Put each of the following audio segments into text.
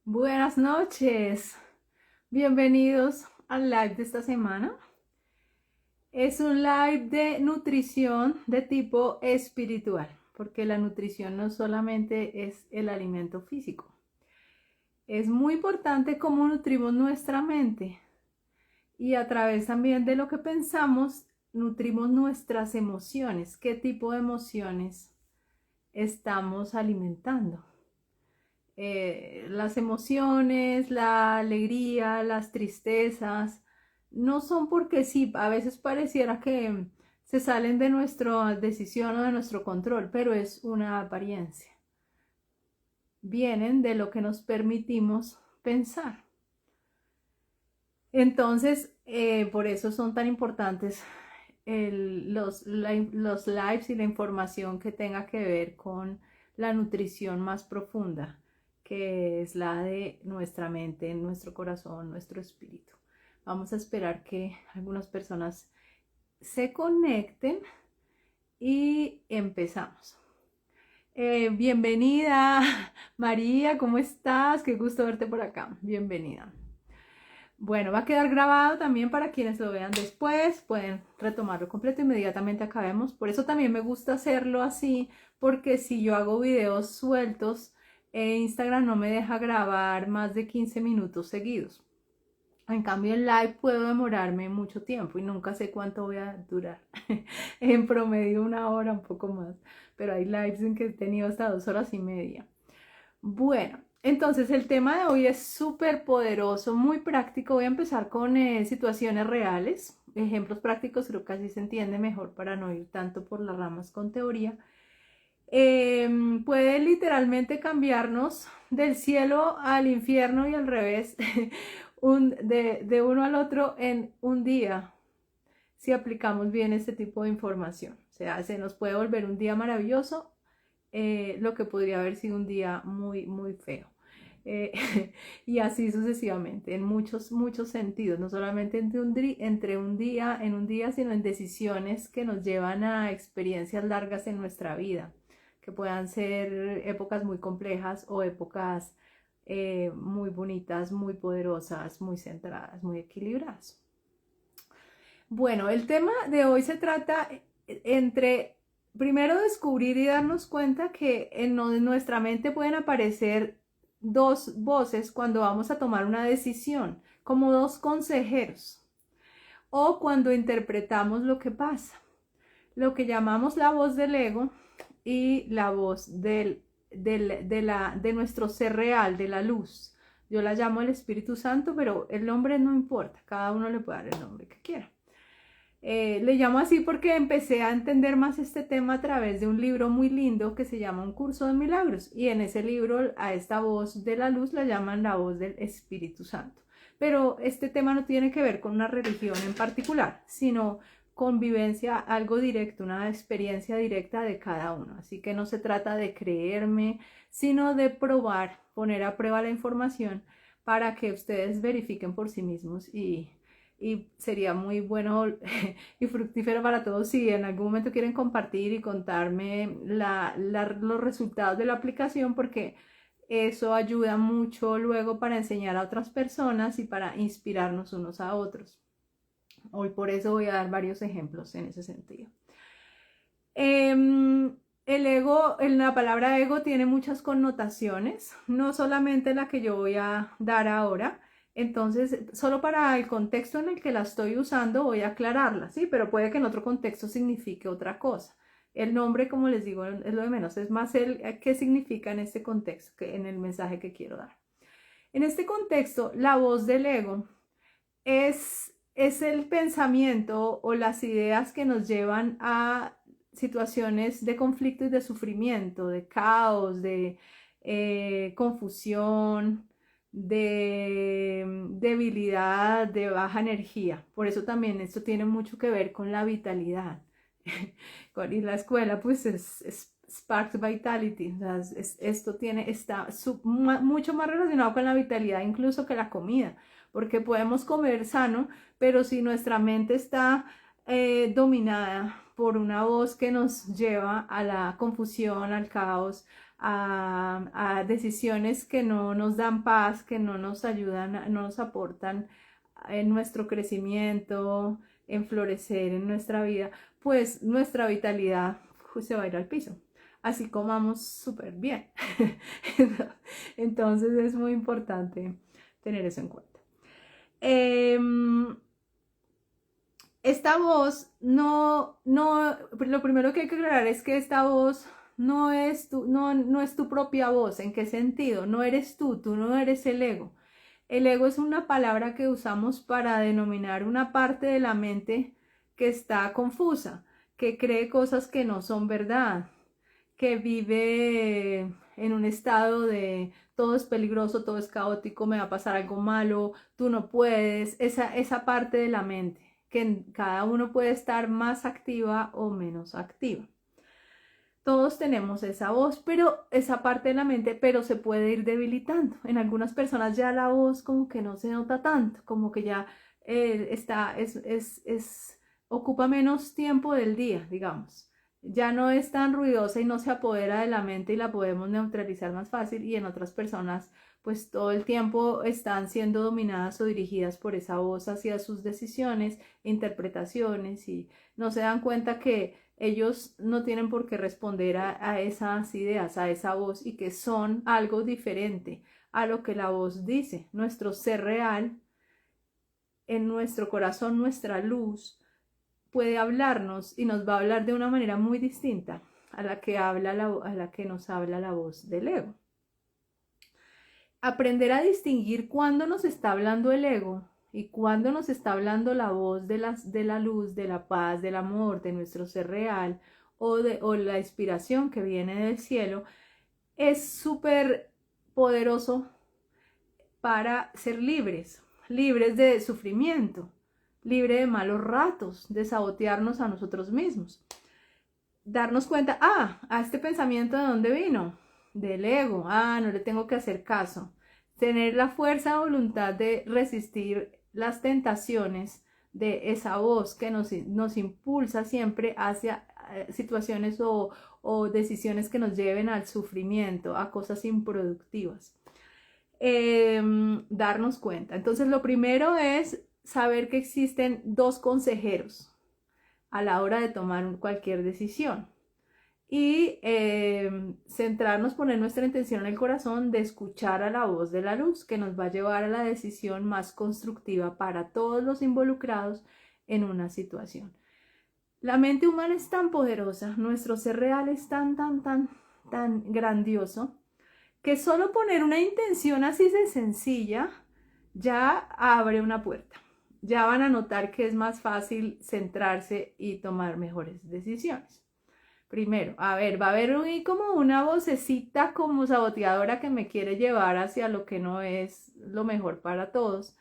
Buenas noches, bienvenidos al live de esta semana. Es un live de nutrición de tipo espiritual, porque la nutrición no solamente es el alimento físico. Es muy importante cómo nutrimos nuestra mente y a través también de lo que pensamos, nutrimos nuestras emociones. ¿Qué tipo de emociones estamos alimentando? Las emociones, la alegría, las tristezas, no son porque sí, a veces pareciera que se salen de nuestra decisión o de nuestro control, pero es una apariencia. Vienen de lo que nos permitimos pensar. Entonces, por eso son tan importantes los lives y la información que tenga que ver con la nutrición más profunda, que es la de nuestra mente, nuestro corazón, nuestro espíritu. Vamos a esperar que algunas personas se conecten y empezamos. Bienvenida, María, ¿cómo estás? Qué gusto verte por acá. Bienvenida. Bueno, va a quedar grabado también para quienes lo vean después, pueden retomarlo completo inmediatamente acabemos. Por eso también me gusta hacerlo así, porque si yo hago videos sueltos, Instagram no me deja grabar más de 15 minutos seguidos. En cambio, en live puedo demorarme mucho tiempo y nunca sé cuánto voy a durar. En promedio 1 hora, un poco más. Pero hay lives en que he tenido hasta 2 horas y media. Bueno, entonces el tema de hoy es súper poderoso, muy práctico. Voy a empezar con situaciones reales, ejemplos prácticos, creo que así se entiende mejor para no ir tanto por las ramas con teoría. Puede literalmente cambiarnos del cielo al infierno y al revés, de uno al otro en un día, si aplicamos bien este tipo de información. O sea, se nos puede volver un día maravilloso, lo que podría haber sido un día muy, muy feo. Eh, y así sucesivamente, en muchos sentidos, no solamente en un día, sino en decisiones que nos llevan a experiencias largas en nuestra vida, que puedan ser épocas muy complejas o épocas muy bonitas, muy poderosas, muy centradas, muy equilibradas. Bueno, el tema de hoy se trata entre primero descubrir y darnos cuenta que en nuestra mente pueden aparecer dos voces cuando vamos a tomar una decisión, como dos consejeros, o cuando interpretamos lo que pasa, lo que llamamos la voz del ego y la voz de nuestro ser real, de la luz. Yo la llamo el Espíritu Santo, pero el nombre no importa, cada uno le puede dar el nombre que quiera. Le llamo así porque empecé a entender más este tema a través de un libro muy lindo que se llama Un Curso de Milagros, y en ese libro a esta voz de la luz la llaman la voz del Espíritu Santo. Pero este tema no tiene que ver con una religión en particular, sino con vivencia, algo directo, una experiencia directa de cada uno. Así que no se trata de creerme, sino de probar, poner a prueba la información para que ustedes verifiquen por sí mismos, y sería muy bueno y fructífero para todos si en algún momento quieren compartir y contarme los resultados de la aplicación, porque eso ayuda mucho luego para enseñar a otras personas y para inspirarnos unos a otros. Hoy por eso voy a dar varios ejemplos en ese sentido. El ego, la palabra ego tiene muchas connotaciones, no solamente la que yo voy a dar ahora. Entonces, solo para el contexto en el que la estoy usando voy a aclararla, ¿sí? Pero puede que en otro contexto signifique otra cosa. El nombre, como les digo, es lo de menos, es más el qué significa en este contexto, que en el mensaje que quiero dar. En este contexto, la voz del ego es el pensamiento o las ideas que nos llevan a situaciones de conflicto y de sufrimiento, de caos, de confusión, de debilidad, de baja energía. Por eso también esto tiene mucho que ver con la vitalidad. Y la escuela pues es Sparks Vitality. O sea, esto está mucho más relacionado con la vitalidad incluso que la comida, porque podemos comer sano, pero si nuestra mente está dominada por una voz que nos lleva a la confusión, al caos, a decisiones que no nos dan paz, que no nos ayudan, no nos aportan en nuestro crecimiento, en florecer en nuestra vida, pues nuestra vitalidad se va a ir al piso. Así comamos súper bien. Entonces es muy importante tener eso en cuenta. Esta voz lo primero que hay que aclarar es que esta voz no es tu propia voz. ¿En qué sentido? No eres tú no eres el ego. El ego es una palabra que usamos para denominar una parte de la mente que está confusa, que cree cosas que no son verdad, que vive en un estado de todo es peligroso, todo es caótico, me va a pasar algo malo, tú no puedes, esa parte de la mente, que cada uno puede estar más activa o menos activa. Todos tenemos esa voz, pero esa parte de la mente, pero se puede ir debilitando. En algunas personas ya la voz como que no se nota tanto, como que ya ocupa menos tiempo del día, digamos. Ya no es tan ruidosa y no se apodera de la mente y la podemos neutralizar más fácil. Y en otras personas, pues todo el tiempo están siendo dominadas o dirigidas por esa voz hacia sus decisiones, interpretaciones y no se dan cuenta que ellos no tienen por qué responder a esas ideas, a esa voz y que son algo diferente a lo que la voz dice. Nuestro ser real, en nuestro corazón, nuestra luz, puede hablarnos y nos va a hablar de una manera muy distinta a la que nos habla la voz del ego. Aprender a distinguir cuándo nos está hablando el ego y cuándo nos está hablando la voz de la luz, de la paz, del amor, de nuestro ser real o la inspiración que viene del cielo, es súper poderoso para ser libres de sufrimiento, libre de malos ratos, de sabotearnos a nosotros mismos. Darnos cuenta, a este pensamiento de dónde vino, del ego, no le tengo que hacer caso. Tener la fuerza de voluntad de resistir las tentaciones de esa voz que nos impulsa siempre hacia situaciones o decisiones que nos lleven al sufrimiento, a cosas improductivas. Darnos cuenta. Entonces, lo primero es saber que existen dos consejeros a la hora de tomar cualquier decisión y centrarnos, poner nuestra intención en el corazón de escuchar a la voz de la luz que nos va a llevar a la decisión más constructiva para todos los involucrados en una situación. La mente humana es tan poderosa, nuestro ser real es tan grandioso, que solo poner una intención así de sencilla ya abre una puerta. Ya van a notar que es más fácil centrarse y tomar mejores decisiones. Primero, va a haber como una vocecita como saboteadora que me quiere llevar hacia lo que no es lo mejor para todos.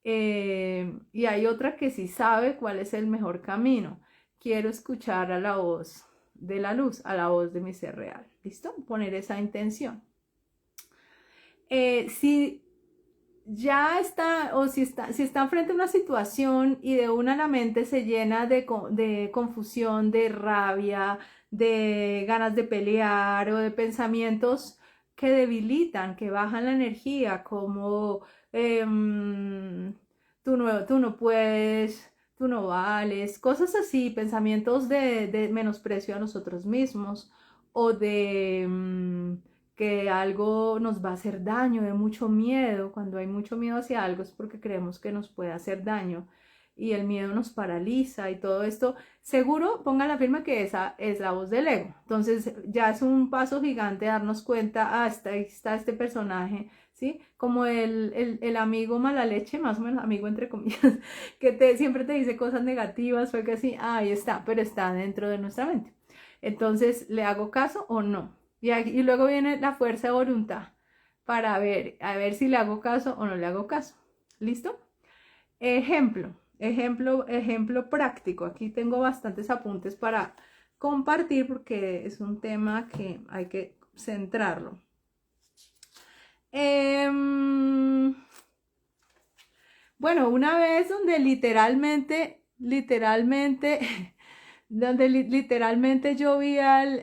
Y hay otra que sí sabe cuál es el mejor camino. Quiero escuchar a la voz de la luz, a la voz de mi ser real. ¿Listo? Poner esa intención. Si ya está, o si está frente a una situación y de una la mente se llena de confusión, de rabia, de ganas de pelear o de pensamientos que debilitan, que bajan la energía, como tú no puedes, tú no vales, cosas así, pensamientos de menosprecio a nosotros mismos o de que algo nos va a hacer daño, de mucho miedo. Cuando hay mucho miedo hacia algo es porque creemos que nos puede hacer daño y el miedo nos paraliza y todo esto. Seguro pongan la firma que esa es la voz del ego. Entonces ya es un paso gigante darnos cuenta, está este personaje, ¿sí? Como el amigo mala leche, más o menos amigo entre comillas, que siempre te dice cosas negativas, fue que así, ahí está, pero está dentro de nuestra mente. Entonces, ¿le hago caso o no? Y luego viene la fuerza de voluntad para ver, a ver si le hago caso o no le hago caso. ¿Listo? Ejemplo práctico. Aquí tengo bastantes apuntes para compartir porque es un tema que hay que centrarlo. Bueno, una vez donde literalmente donde literalmente yo vi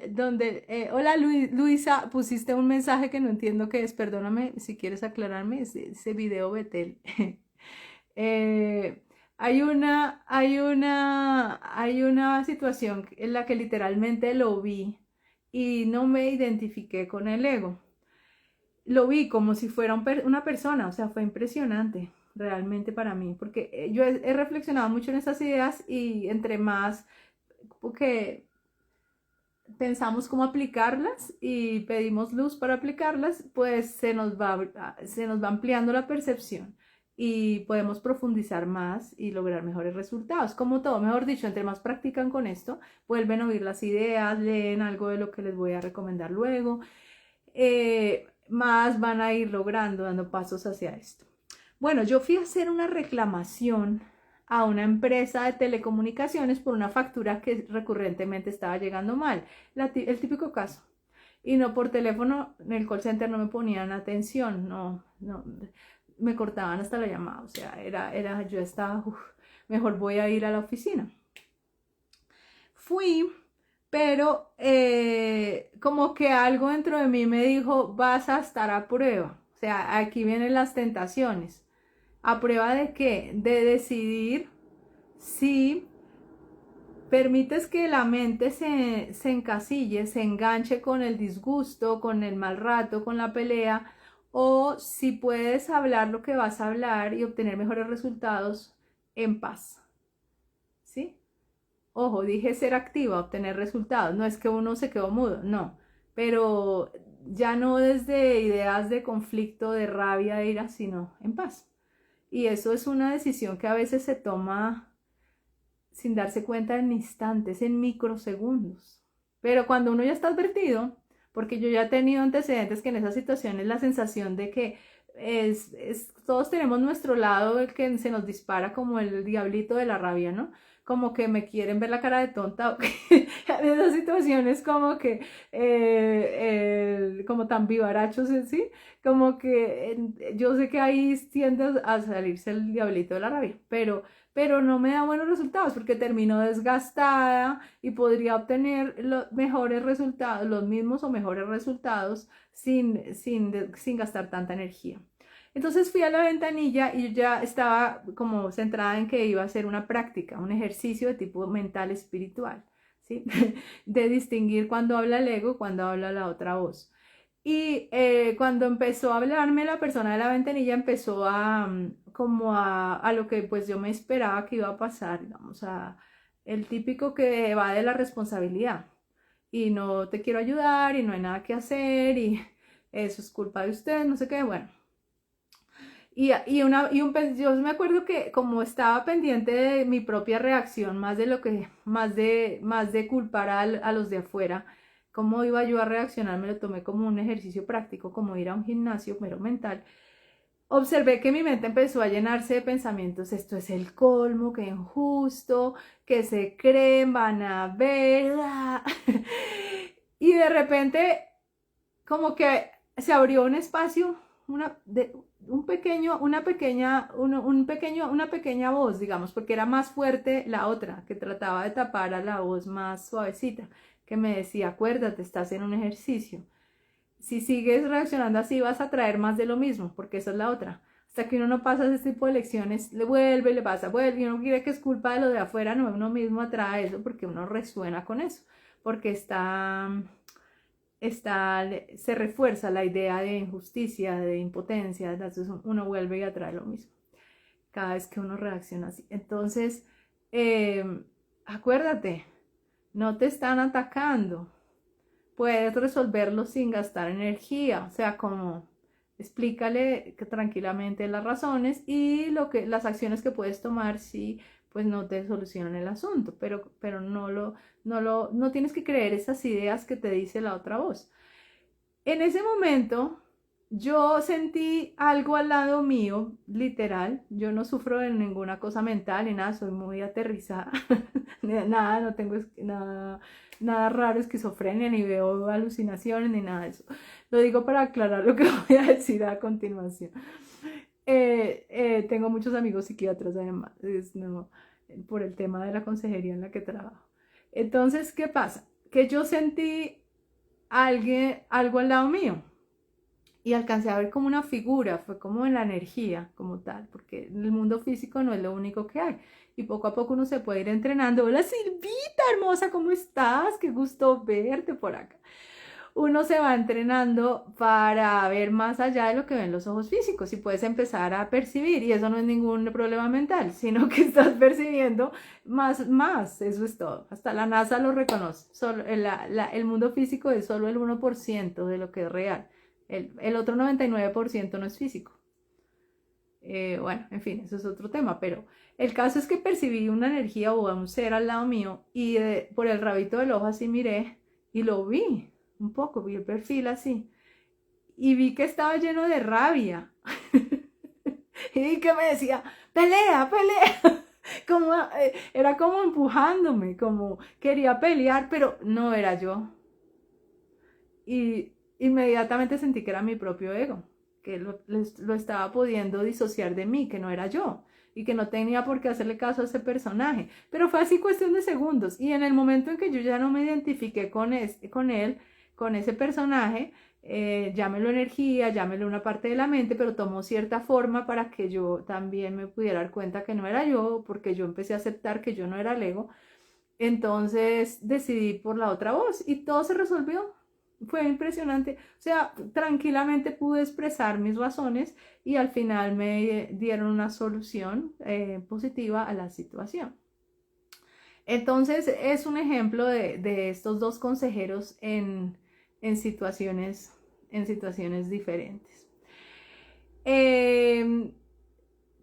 donde, hola Luisa, pusiste un mensaje que no entiendo qué es, perdóname si quieres aclararme, ese video Betel. Eh, hay una situación en la que literalmente lo vi y no me identifiqué con el ego. Lo vi como si fuera una persona, o sea, fue impresionante realmente para mí, porque yo he reflexionado mucho en estas ideas y entre más porque pensamos cómo aplicarlas y pedimos luz para aplicarlas, pues se nos va ampliando la percepción y podemos profundizar más y lograr mejores resultados. Como todo, mejor dicho, entre más practican con esto, vuelven a oír las ideas, leen algo de lo que les voy a recomendar luego, más van a ir logrando, dando pasos hacia esto. Bueno, yo fui a hacer una reclamación a una empresa de telecomunicaciones por una factura que recurrentemente estaba llegando mal. El típico caso. Y no por teléfono, en el call center no me ponían atención, no, me cortaban hasta la llamada. O sea, yo estaba, mejor voy a ir a la oficina. Fui, pero como que algo dentro de mí me dijo, vas a estar a prueba. O sea, aquí vienen las tentaciones. ¿A prueba de qué? De decidir si permites que la mente se encasille, se enganche con el disgusto, con el mal rato, con la pelea, o si puedes hablar lo que vas a hablar y obtener mejores resultados en paz. ¿Sí? Ojo, dije ser activa, obtener resultados. No es que uno se quedó mudo, no. Pero ya no desde ideas de conflicto, de rabia, de ira, sino en paz. Y eso es una decisión que a veces se toma sin darse cuenta en instantes, en microsegundos. Pero cuando uno ya está advertido, porque yo ya he tenido antecedentes que en esas situaciones la sensación de que todos tenemos nuestro lado, el que se nos dispara como el diablito de la rabia, ¿no? Como que me quieren ver la cara de tonta. En esas situaciones como que, como tan vivarachos en sí, como que yo sé que ahí tiende a salirse el diablito de la rabia, pero no me da buenos resultados porque termino desgastada y podría obtener los mejores resultados, los mismos o mejores resultados sin gastar tanta energía. Entonces fui a la ventanilla y yo ya estaba como centrada en que iba a hacer una práctica, un ejercicio de tipo mental espiritual, ¿sí? De distinguir cuando habla el ego, cuando habla la otra voz. Y cuando empezó a hablarme la persona de la ventanilla empezó como a lo que pues yo me esperaba que iba a pasar, digamos, a el típico que va de la responsabilidad y no te quiero ayudar y no hay nada que hacer y eso es culpa de usted, no sé qué, bueno. Yo me acuerdo que como estaba pendiente de mi propia reacción, más de culpar a los de afuera, cómo iba yo a reaccionar, me lo tomé como un ejercicio práctico, como ir a un gimnasio, mero mental. Observé que mi mente empezó a llenarse de pensamientos, esto es el colmo, qué injusto, que se creen, van a ver. Y de repente, como que se abrió un espacio, una pequeña voz, digamos, porque era más fuerte la otra, que trataba de tapar a la voz más suavecita, que me decía, acuérdate, estás en un ejercicio. Si sigues reaccionando así, vas a traer más de lo mismo, porque esa es la otra. Hasta que uno no pasa ese tipo de lecciones, le vuelve, le pasa, vuelve, y uno cree que es culpa de lo de afuera, no, uno mismo atrae eso, porque uno resuena con eso, porque se refuerza la idea de injusticia, de impotencia, entonces uno vuelve y atrae lo mismo cada vez que uno reacciona así. Entonces, acuérdate, no te están atacando, puedes resolverlo sin gastar energía, o sea, como explícale tranquilamente las razones y las acciones que puedes tomar si pues no te solucionan el asunto, pero no tienes que creer esas ideas que te dice la otra voz. En ese momento yo sentí algo al lado mío, literal, yo no sufro de ninguna cosa mental ni nada, soy muy aterrizada, nada, no tengo nada raro, esquizofrenia, ni veo alucinaciones, ni nada de eso. Lo digo para aclarar lo que voy a decir a continuación. Tengo muchos amigos psiquiatras además, por el tema de la consejería en la que trabajo. Entonces, ¿qué pasa? Que yo sentí algo al lado mío y alcancé a ver como una figura, fue como en la energía como tal, porque el mundo físico no es lo único que hay. Y poco a poco uno se puede ir entrenando. Hola Silvita, hermosa, ¿cómo estás? Qué gusto verte por acá. Uno se va entrenando para ver más allá de lo que ven los ojos físicos y puedes empezar a percibir, y eso no es ningún problema mental, sino que estás percibiendo más, eso es todo. Hasta la NASA lo reconoce. Solo el mundo físico es solo el 1% de lo que es real. El otro 99% no es físico. Bueno, en fin, eso es otro tema, pero el caso es que percibí una energía o un ser al lado mío y por el rabito del ojo así miré y lo vi un poco, vi el perfil así y vi que estaba lleno de rabia y que me decía, pelea, pelea, como, era como empujándome, como quería pelear, pero no era yo. Y inmediatamente sentí que era mi propio ego, que lo estaba pudiendo disociar de mí, que no era yo y que no tenía por qué hacerle caso a ese personaje. Pero fue así cuestión de segundos y en el momento en que yo ya no me identifiqué con él, con ese personaje, llámelo energía, llámelo una parte de la mente, pero tomó cierta forma para que yo también me pudiera dar cuenta que no era yo, porque yo empecé a aceptar que yo no era el ego. Entonces decidí por la otra voz y todo se resolvió. Fue impresionante. O sea, tranquilamente pude expresar mis razones y al final me dieron una solución positiva a la situación. Entonces es un ejemplo de estos dos consejeros en situaciones, en situaciones diferentes.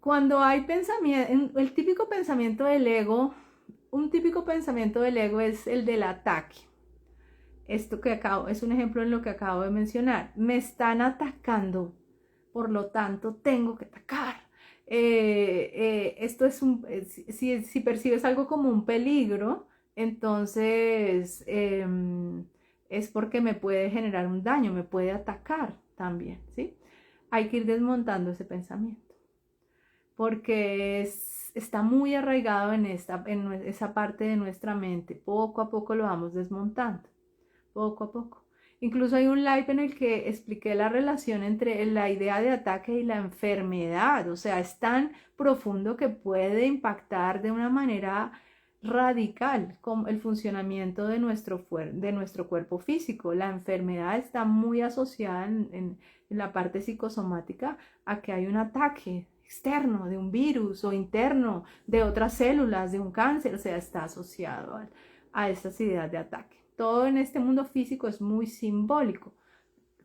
Cuando hay pensamiento, el típico pensamiento del ego, un típico pensamiento del ego es el del ataque. Esto que acabo, es un ejemplo en lo que acabo de mencionar. Me están atacando, por lo tanto tengo que atacar. Esto es si percibes algo como un peligro, entonces es porque me puede generar un daño, me puede atacar también, ¿sí? Hay que ir desmontando ese pensamiento porque está muy arraigado en esa parte de nuestra mente. Poco a poco lo vamos desmontando, poco a poco. Incluso hay un live en el que expliqué la relación entre la idea de ataque y la enfermedad. O sea, es tan profundo que puede impactar de una manera radical como el funcionamiento de nuestro cuerpo físico. La enfermedad está muy asociada en la parte psicosomática a que hay un ataque externo de un virus o interno de otras células, de un cáncer, o sea, está asociado a estas ideas de ataque. Todo en este mundo físico es muy simbólico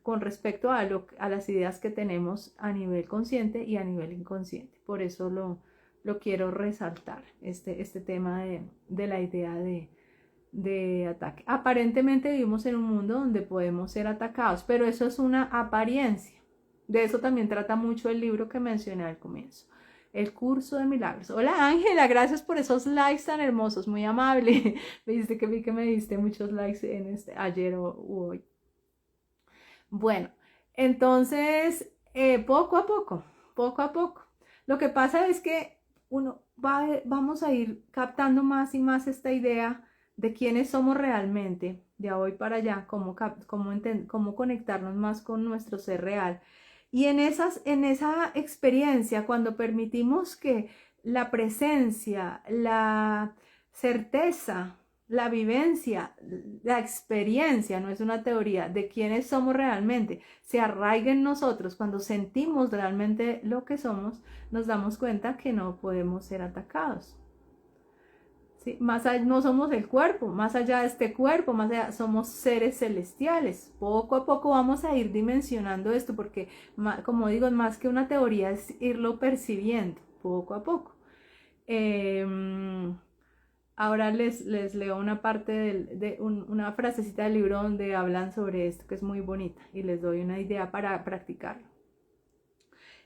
con respecto a las ideas que tenemos a nivel consciente y a nivel inconsciente. Por eso lo quiero resaltar, este tema de la idea de ataque. Aparentemente vivimos en un mundo donde podemos ser atacados, pero eso es una apariencia. De eso también trata mucho el libro que mencioné al comienzo. El curso de milagros. Hola Ángela, gracias por esos likes tan hermosos, muy amable. Viste que vi que me diste muchos likes ayer o hoy. Bueno, entonces poco a poco, poco a poco. Lo que pasa es que vamos a ir captando más y más esta idea de quiénes somos realmente, de hoy para allá, cómo conectarnos más con nuestro ser real. Y en esa experiencia, cuando permitimos que la presencia, la certeza, la vivencia, la experiencia, no es una teoría, de quiénes somos realmente, se arraiga en nosotros, cuando sentimos realmente lo que somos, nos damos cuenta que no podemos ser atacados. ¿Sí? Más allá, no somos el cuerpo, más allá de este cuerpo, más allá somos seres celestiales. Poco a poco vamos a ir dimensionando esto porque, como digo, más que una teoría es irlo percibiendo poco a poco. Ahora les leo una parte una frasecita del libro donde hablan sobre esto que es muy bonita y les doy una idea para practicarlo.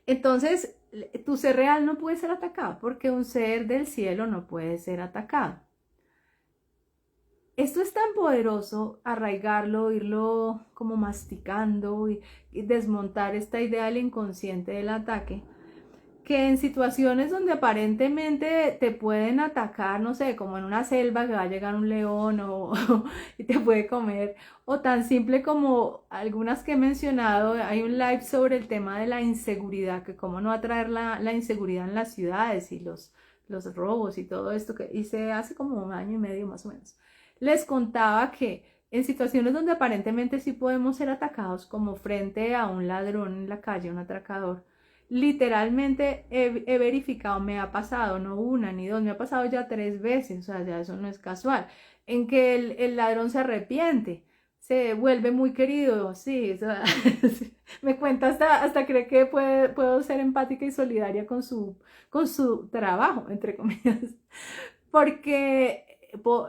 Entonces, tu ser real no puede ser atacado porque un ser del cielo no puede ser atacado. Esto es tan poderoso, arraigarlo, irlo como masticando y desmontar esta idea del inconsciente del ataque, que en situaciones donde aparentemente te pueden atacar, no sé, como en una selva que va a llegar un león y te puede comer, o tan simple como algunas que he mencionado, hay un live sobre el tema de la inseguridad, que cómo no atraer la inseguridad en las ciudades y los robos y todo esto que hice hace como un año y medio más o menos. Les contaba que en situaciones donde aparentemente sí podemos ser atacados, como frente a un ladrón en la calle, un atracador, literalmente he verificado, me ha pasado, no una ni dos, me ha pasado ya 3 veces, o sea, ya eso no es casual, en que el ladrón se arrepiente, se vuelve muy querido, sí, o sea, me cuenta hasta cree que puedo ser empática y solidaria con su trabajo, entre comillas, porque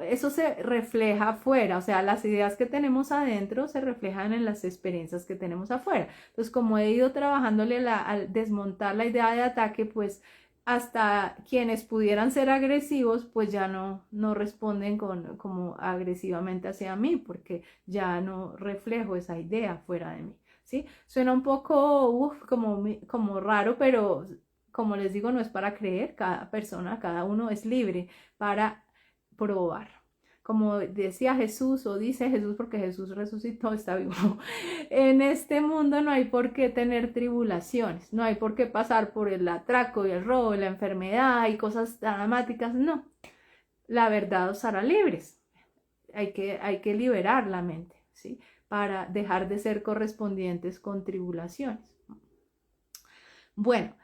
eso se refleja afuera, o sea, las ideas que tenemos adentro se reflejan en las experiencias que tenemos afuera. Entonces, como he ido trabajándole al desmontar la idea de ataque, pues hasta quienes pudieran ser agresivos, pues ya no responden como agresivamente hacia mí, porque ya no reflejo esa idea fuera de mí, ¿sí? Suena un poco como raro, pero como les digo, no es para creer, cada persona, cada uno es libre para probar. Como decía Jesús, o dice Jesús, porque Jesús resucitó, está vivo. En este mundo no hay por qué tener tribulaciones, no hay por qué pasar por el atraco y el robo, y la enfermedad y cosas dramáticas, no. La verdad os hará libres. Hay que liberar la mente, ¿sí? Para dejar de ser correspondientes con tribulaciones. Bueno,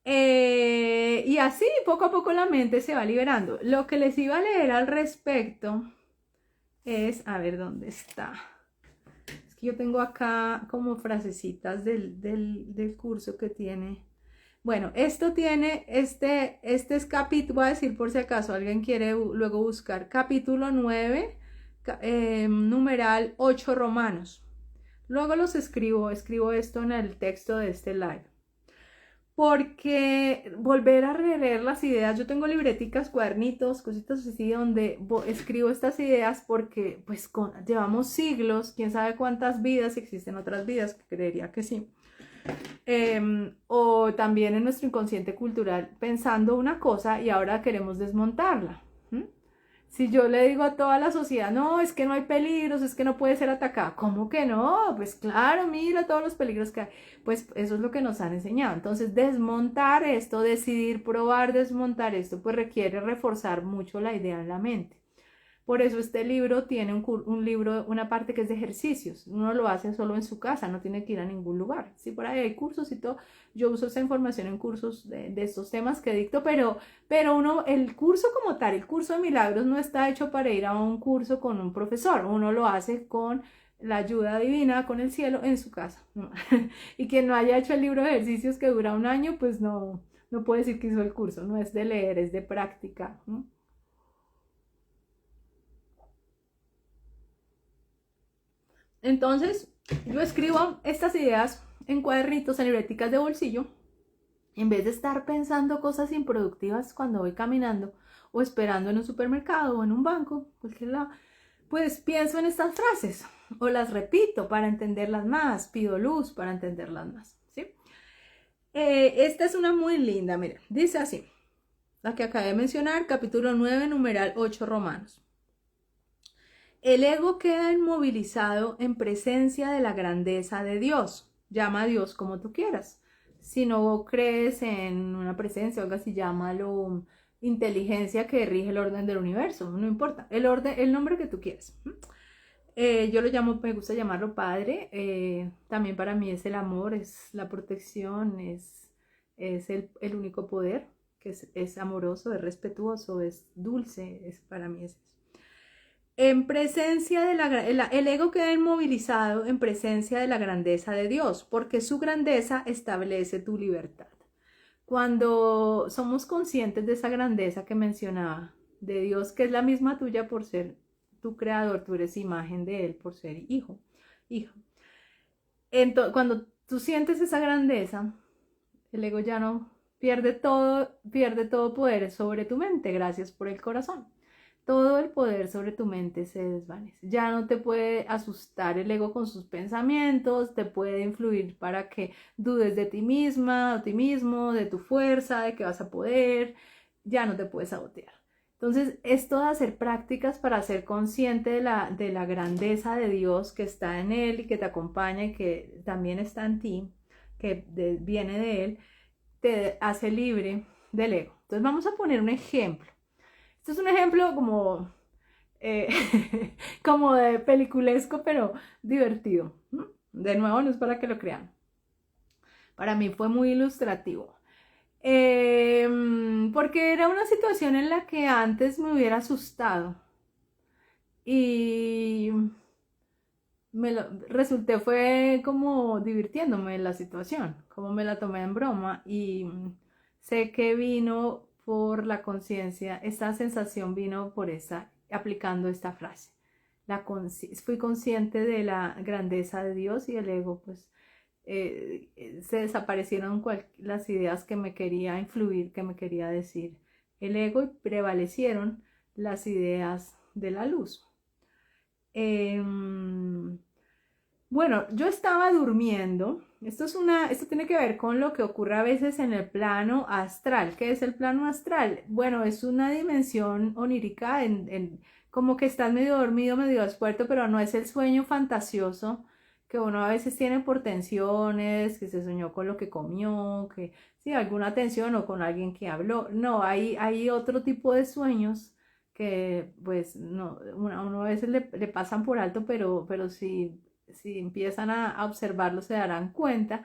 y así poco a poco la mente se va liberando. Lo que les iba a leer al respecto es, a ver dónde está. Es que yo tengo acá como frasecitas del curso que tiene. Bueno, esto tiene, este es capítulo, voy a decir por si acaso alguien quiere luego buscar, capítulo 9, numeral 8 romanos. Luego escribo esto en el texto de este live. Porque volver a releer las ideas, yo tengo libreticas, cuadernitos, cositas así donde escribo estas ideas porque pues llevamos siglos, quién sabe cuántas vidas, existen otras vidas, creería que sí, o también en nuestro inconsciente cultural pensando una cosa y ahora queremos desmontarla. Si yo le digo a toda la sociedad, no, es que no hay peligros, es que no puede ser atacada, ¿cómo que no? Pues claro, mira todos los peligros que hay. Pues eso es lo que nos han enseñado. Entonces, desmontar esto, decidir probar desmontar esto, pues requiere reforzar mucho la idea en la mente. Por eso este libro tiene una parte que es de ejercicios. Uno lo hace solo en su casa, no tiene que ir a ningún lugar. Sí, por ahí hay cursos y todo. Yo uso esa información en cursos de estos temas que dicto, pero el curso como tal, el curso de milagros no está hecho para ir a un curso con un profesor. Uno lo hace con la ayuda divina, con el cielo en su casa. Y quien no haya hecho el libro de ejercicios que dura un año, pues no puede decir que hizo el curso. No es de leer, es de práctica, ¿no? Entonces, yo escribo estas ideas en cuadernitos, en libreticas de bolsillo, en vez de estar pensando cosas improductivas cuando voy caminando o esperando en un supermercado o en un banco, cualquier lado, pues pienso en estas frases o las repito para entenderlas más, pido luz para entenderlas más, ¿sí? Esta es una muy linda, mira, dice así, la que acabé de mencionar, capítulo 9, numeral 8 romanos. El ego queda inmovilizado en presencia de la grandeza de Dios. Llama a Dios como tú quieras. Si no crees en una presencia o algo así, llámalo inteligencia que rige el orden del universo. No importa, el nombre que tú quieras. Yo lo llamo, me gusta llamarlo Padre. También para mí es el amor, es la protección, es el único poder, que es amoroso, es respetuoso, es dulce, para mí es eso. En presencia el ego queda inmovilizado en presencia de la grandeza de Dios, porque su grandeza establece tu libertad. Cuando somos conscientes de esa grandeza que mencionaba, de Dios, que es la misma tuya por ser tu creador, tú eres imagen de Él por ser hijo, hija. Entonces, cuando tú sientes esa grandeza, el ego ya no pierde todo poder sobre tu mente, gracias por el corazón. todo el poder sobre tu mente se desvanece. Ya no te puede asustar el ego con sus pensamientos, te puede influir para que dudes de ti misma, de ti mismo, de tu fuerza, de que vas a poder, ya no te puedes sabotear. Entonces, esto de hacer prácticas para ser consciente de la grandeza de Dios que está en Él y que te acompaña y que también está en ti, que viene de Él, te hace libre del ego. Entonces, vamos a poner un ejemplo. Este es un ejemplo como, eh, como de peliculesco, pero divertido. De nuevo, no es para que lo crean. Para mí fue muy ilustrativo. Porque era una situación en la que antes me hubiera asustado. Y resulté fue como divirtiéndome en la situación, como me la tomé en broma y sé que vino por la conciencia, esa sensación vino por aplicando esta frase. Fui consciente de la grandeza de Dios y el ego, pues se desaparecieron las ideas que me quería influir, que me quería decir el ego y prevalecieron las ideas de la luz. Bueno, yo estaba durmiendo. Esto tiene que ver con lo que ocurre a veces en el plano astral. ¿Qué es el plano astral? Bueno, es una dimensión onírica, como que estás medio dormido, medio despierto, pero no es el sueño fantasioso que uno a veces tiene por tensiones, que se soñó con lo que comió, que sí, alguna tensión o con alguien que habló. No, hay otro tipo de sueños que pues no, a uno a veces le pasan por alto, pero si empiezan a observarlo se darán cuenta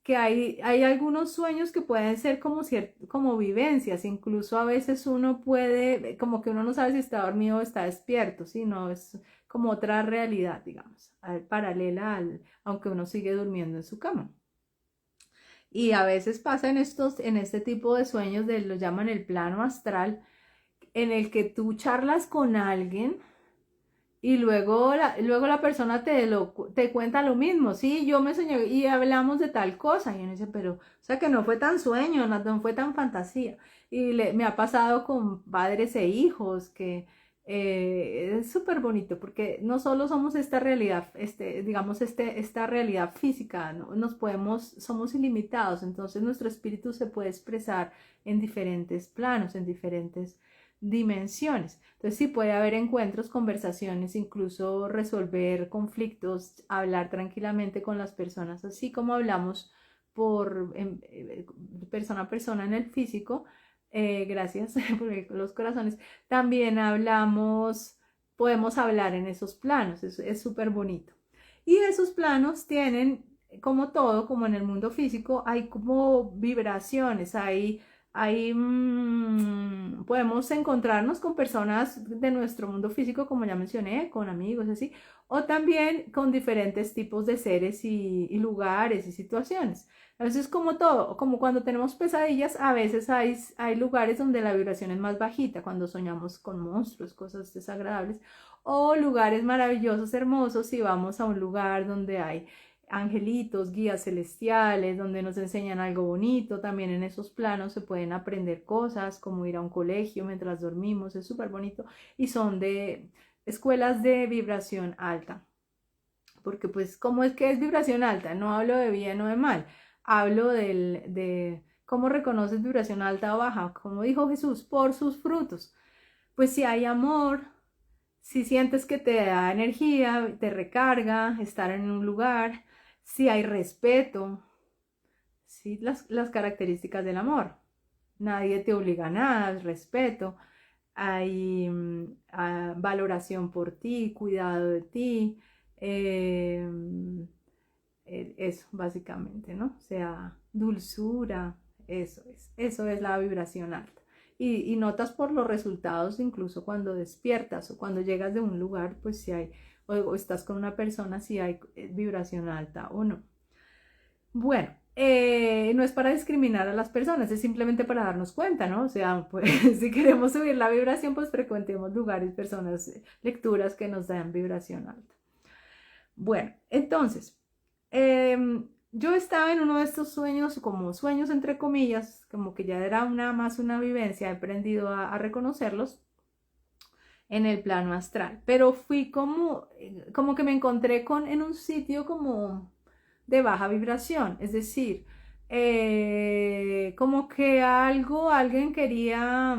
que hay algunos sueños que pueden ser como vivencias, incluso a veces uno puede, como que uno no sabe si está dormido o está despierto, sino es como otra realidad, digamos, paralela aunque uno sigue durmiendo en su cama. Y a veces pasa en este tipo de sueños, lo llaman el plano astral, en el que tú charlas con alguien y luego la persona te cuenta lo mismo, sí, yo me soñé y hablamos de tal cosa, y uno dice, pero, o sea que no fue tan sueño, no fue tan fantasía. Y me ha pasado con padres e hijos que es súper bonito porque no solo somos esta realidad, digamos, esta realidad física, ¿no? Somos ilimitados, entonces nuestro espíritu se puede expresar en diferentes planos, en diferentes dimensiones. Entonces sí puede haber encuentros, conversaciones, incluso resolver conflictos, hablar tranquilamente con las personas, así como hablamos persona a persona en el físico. Gracias por los corazones. También podemos hablar en esos planos, es súper bonito. Y esos planos tienen, como todo, como en el mundo físico, hay como vibraciones, podemos encontrarnos con personas de nuestro mundo físico, como ya mencioné, con amigos, así, o también con diferentes tipos de seres y lugares y situaciones. A veces como todo, como cuando tenemos pesadillas, a veces hay lugares donde la vibración es más bajita, cuando soñamos con monstruos, cosas desagradables, o lugares maravillosos, hermosos, si vamos a un lugar donde hay angelitos, guías celestiales, donde nos enseñan algo bonito. También en esos planos se pueden aprender cosas, como ir a un colegio mientras dormimos, es súper bonito. Y son de escuelas de vibración alta. Porque pues, ¿cómo es que es vibración alta? No hablo de bien o de mal, hablo de cómo reconoces vibración alta o baja. Como dijo Jesús, por sus frutos. Pues si hay amor, si sientes que te da energía, te recarga estar en un lugar, si hay respeto, ¿sí? Las características del amor. Nadie te obliga a nada, es respeto, hay valoración por ti, cuidado de ti, eh, eso básicamente, ¿no? O sea, dulzura, eso es la vibración alta. Y notas por los resultados, incluso cuando despiertas o cuando llegas de un lugar, pues si hay, o estás con una persona, si hay vibración alta o no. Bueno, no es para discriminar a las personas, es simplemente para darnos cuenta, ¿no? O sea, pues si queremos subir la vibración, pues frecuentemos lugares, personas, lecturas que nos dan vibración alta. Bueno, entonces, yo estaba en uno de estos sueños, como sueños entre comillas, como que ya era más una vivencia, he aprendido a reconocerlos. en el plano astral. Pero fui como que me encontré en un sitio como de baja vibración, es decir, como que alguien quería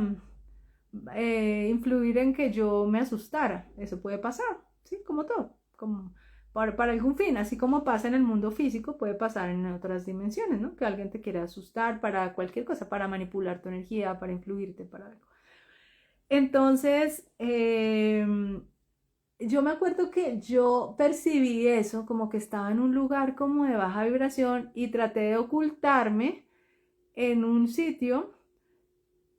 influir en que yo me asustara. Eso puede pasar, ¿sí? Como todo, como para algún fin, así como pasa en el mundo físico, puede pasar en otras dimensiones, ¿no? Que alguien te quiera asustar para cualquier cosa, para manipular tu energía, para influirte, para algo. Entonces, yo me acuerdo que yo percibí eso, como que estaba en un lugar como de baja vibración y traté de ocultarme en un sitio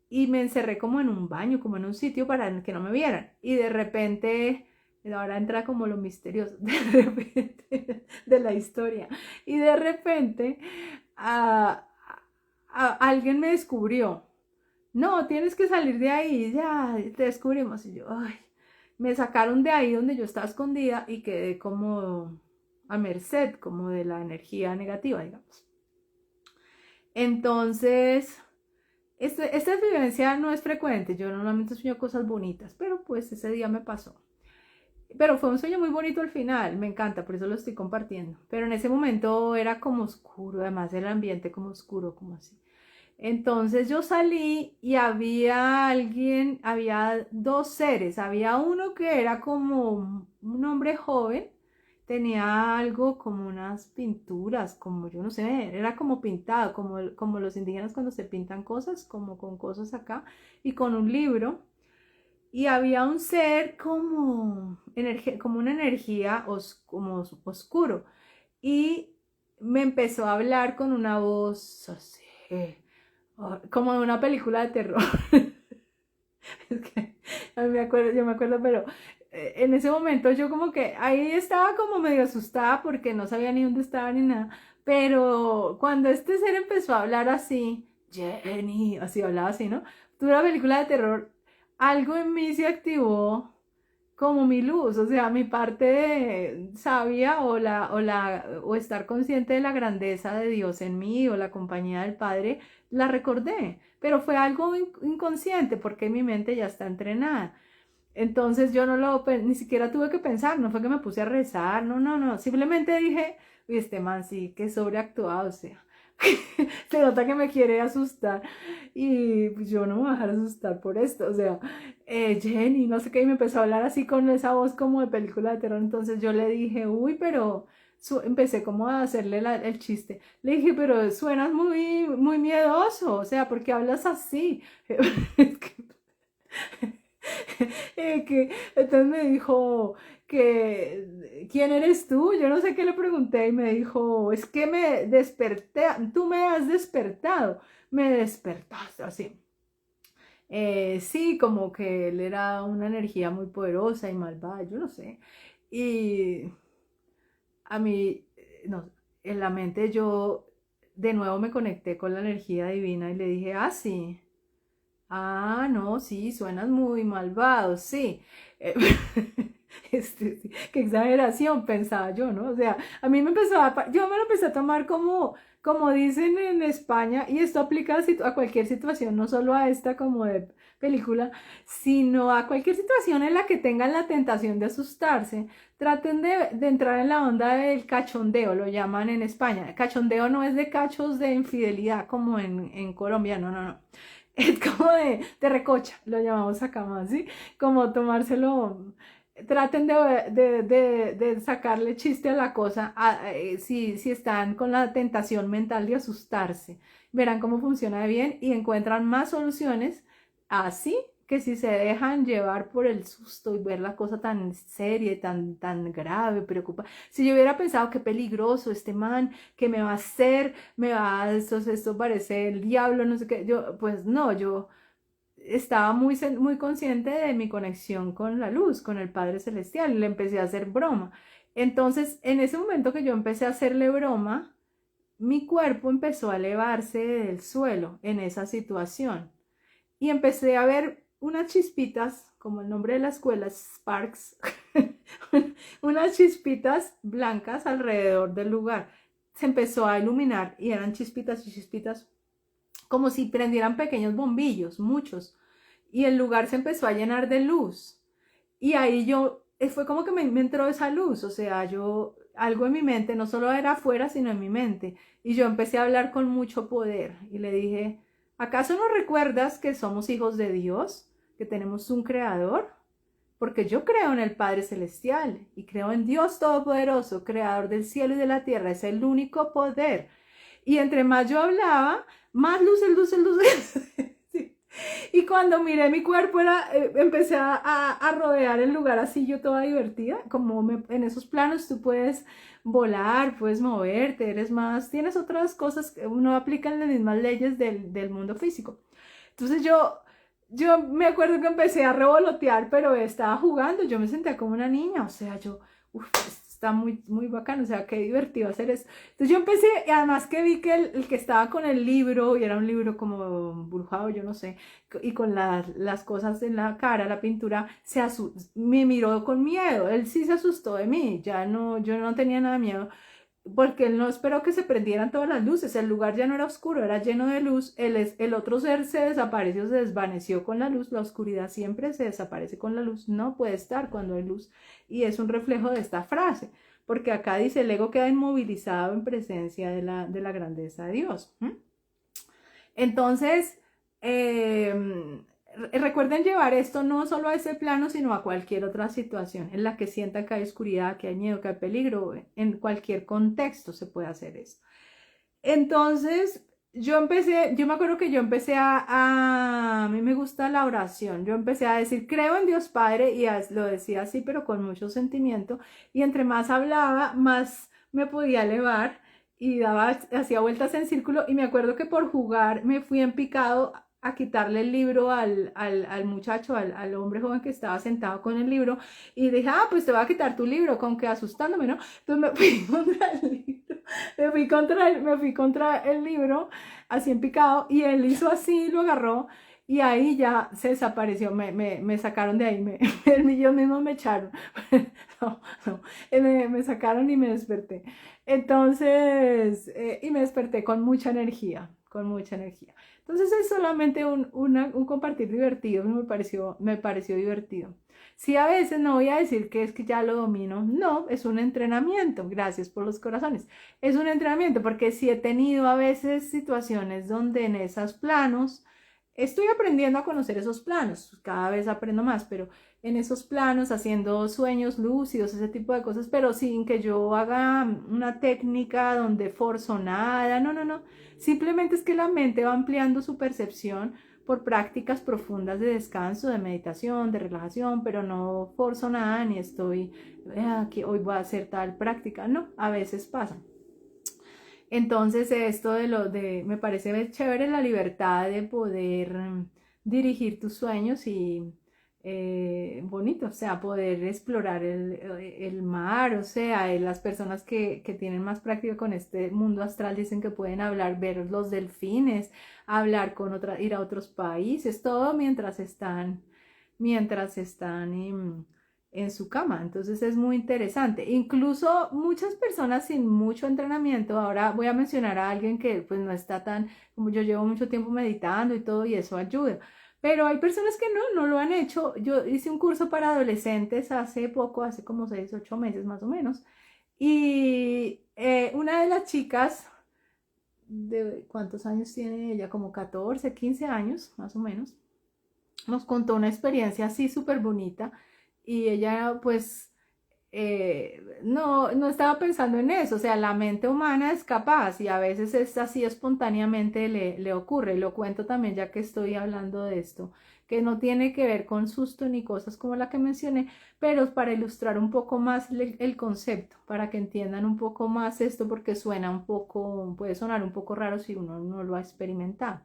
y me encerré como en un baño, como en un sitio para que no me vieran. Y de repente, ahora entra como lo misterioso, de repente, de la historia. Y de repente, alguien me descubrió. No, tienes que salir de ahí, ya, te descubrimos. Y yo, ay, me sacaron de ahí donde yo estaba escondida y quedé como a merced, como de la energía negativa, digamos. Entonces, esta vivencia no es frecuente, yo normalmente sueño cosas bonitas, pero pues ese día me pasó. Pero fue un sueño muy bonito al final, me encanta, por eso lo estoy compartiendo. Pero en ese momento era como oscuro, además el ambiente como oscuro, como así. Entonces yo salí y había dos seres, había uno que era como un hombre joven, tenía algo como unas pinturas, como yo no sé, era como pintado, como los indígenas cuando se pintan cosas, como con cosas acá, y con un libro. Y había un ser como una energía como oscuro. Y me empezó a hablar con una voz así, como de una película de terror. Es que yo me acuerdo, pero en ese momento yo como que ahí estaba como medio asustada porque no sabía ni dónde estaba ni nada. Pero cuando este ser empezó a hablar así, Jenny, así hablaba así, ¿no? Tuve una película de terror, algo en mí se activó como mi luz, o sea, mi parte sabia o estar consciente de la grandeza de Dios en mí o la compañía del Padre, la recordé, pero fue algo inconsciente porque mi mente ya está entrenada. Entonces yo ni siquiera tuve que pensar, no fue que me puse a rezar, no, simplemente dije, uy, este man sí, que sobreactuado, o sea, se nota que me quiere asustar y pues, yo no me voy a dejar asustar por esto, o sea, Jenny, no sé qué, y me empezó a hablar así con esa voz como de película de terror, entonces yo le dije, uy, pero empecé como a hacerle el chiste, le dije, pero suenas muy miedoso, o sea, ¿por qué hablas así? Es que entonces me dijo que, ¿quién eres tú? Yo no sé qué le pregunté y me dijo, es que me desperté, tú me has despertado, me despertaste así. Sí, como que él era una energía muy poderosa y malvada, yo no sé. Y a mí, no, en la mente yo de nuevo me conecté con la energía divina y le dije, sí. Ah, no, sí, suenas muy malvado, sí. Eh, sí, qué exageración, pensaba yo, ¿no? O sea, a mí me empezó yo me lo empecé a tomar como dicen en España, y esto aplica a cualquier situación, no solo a esta como de película, sino a cualquier situación en la que tengan la tentación de asustarse, traten de entrar en la onda del cachondeo, lo llaman en España. Cachondeo no es de cachos de infidelidad como en Colombia, no. Es como de recocha, lo llamamos acá más, ¿sí? Como tomárselo, traten de sacarle chiste a la cosa, si están con la tentación mental de asustarse. Verán cómo funciona de bien y encuentran más soluciones así que si se dejan llevar por el susto y ver la cosa tan seria y tan grave, preocupa. Si yo hubiera pensado qué peligroso este man, que me va a hacer, esto parece el diablo, no sé qué, pues no, yo estaba muy consciente de mi conexión con la luz, con el Padre Celestial, y le empecé a hacer broma. Entonces, en ese momento que yo empecé a hacerle broma, mi cuerpo empezó a elevarse del suelo en esa situación y empecé a ver unas chispitas, como el nombre de la escuela, Sparks, unas chispitas blancas alrededor del lugar. Se empezó a iluminar y eran chispitas y chispitas como si prendieran pequeños bombillos, muchos, y el lugar se empezó a llenar de luz. Y ahí fue como que me entró esa luz, o sea, algo en mi mente, no solo era afuera, sino en mi mente. Y yo empecé a hablar con mucho poder y le dije, ¿acaso no recuerdas que somos hijos de Dios? ¿Que tenemos un creador? Porque yo creo en el Padre Celestial y creo en Dios Todopoderoso, creador del cielo y de la tierra, es el único poder. Y entre más yo hablaba, más luces, luces, luces. Sí. Y cuando miré mi cuerpo, empecé a rodear el lugar así, yo toda divertida, como en esos planos tú puedes volar, puedes moverte, eres más, tienes otras cosas que no aplican las mismas leyes del mundo físico. Entonces yo me acuerdo que empecé a revolotear, pero estaba jugando, yo me sentía como una niña, o sea, esto está muy, muy bacano, o sea, qué divertido hacer eso. Entonces yo empecé, y además que vi que el que estaba con el libro, y era un libro como brujado, yo no sé, y con las cosas en la cara, la pintura, me miró con miedo, él sí se asustó de mí, yo no tenía nada de miedo, porque él no esperó que se prendieran todas las luces, el lugar ya no era oscuro, era lleno de luz, el otro ser se desapareció, se desvaneció con la luz, la oscuridad siempre se desaparece con la luz, no puede estar cuando hay luz, y es un reflejo de esta frase, porque acá dice, el ego queda inmovilizado en presencia de la grandeza de Dios. Entonces, recuerden llevar esto no solo a ese plano, sino a cualquier otra situación en la que sientan que hay oscuridad, que hay miedo, que hay peligro. En cualquier contexto se puede hacer esto. Entonces, yo me acuerdo que yo empecé a mí me gusta la oración. Yo empecé a decir, creo en Dios Padre, y lo decía así, pero con mucho sentimiento. Y entre más hablaba, más me podía elevar y hacía vueltas en círculo. Y me acuerdo que por jugar me fui en picado a quitarle el libro al muchacho, al hombre joven que estaba sentado con el libro. Y dije, pues te voy a quitar tu libro, con que asustándome, ¿no? Entonces me fui contra el libro. Me fui contra el libro, así en picado, y él hizo así, lo agarró, y ahí ya se desapareció, me sacaron de ahí, ellos mismos me echaron, no, no, me sacaron y me desperté. Entonces, y me desperté con mucha energía, con mucha energía. Entonces es solamente un compartir divertido, me pareció divertido. Sí, a veces no voy a decir que es que ya lo domino, no, es un entrenamiento, gracias por los corazones, es un entrenamiento porque sí he tenido a veces situaciones donde en esos planos, estoy aprendiendo a conocer esos planos, cada vez aprendo más, pero en esos planos, haciendo sueños lúcidos, ese tipo de cosas, pero sin que yo haga una técnica donde forzo nada, no, no, no, simplemente es que la mente va ampliando su percepción por prácticas profundas de descanso, de meditación, de relajación, pero no forzo nada ni estoy, que hoy voy a hacer tal práctica, no, a veces pasa. Entonces esto me parece chévere la libertad de poder dirigir tus sueños y bonito, o sea, poder explorar el mar, o sea, las personas que tienen más práctica con este mundo astral dicen que pueden hablar, ver los delfines, hablar con ir a otros países, todo mientras están en su cama. Entonces es muy interesante. Incluso muchas personas sin mucho entrenamiento, ahora voy a mencionar a alguien que pues no está tan, como yo llevo mucho tiempo meditando y todo y eso ayuda. Pero hay personas que no lo han hecho. Yo hice un curso para adolescentes hace poco, hace como 6, 8 meses más o menos. Y una de las chicas, de ¿cuántos años tiene ella? Como 14, 15 años más o menos, nos contó una experiencia así súper bonita y ella pues no estaba pensando en eso, o sea, la mente humana es capaz y a veces es así espontáneamente le ocurre, lo cuento también ya que estoy hablando de esto, que no tiene que ver con susto ni cosas como la que mencioné, pero es para ilustrar un poco más el concepto, para que entiendan un poco más esto porque puede sonar un poco raro si uno no lo ha experimentado.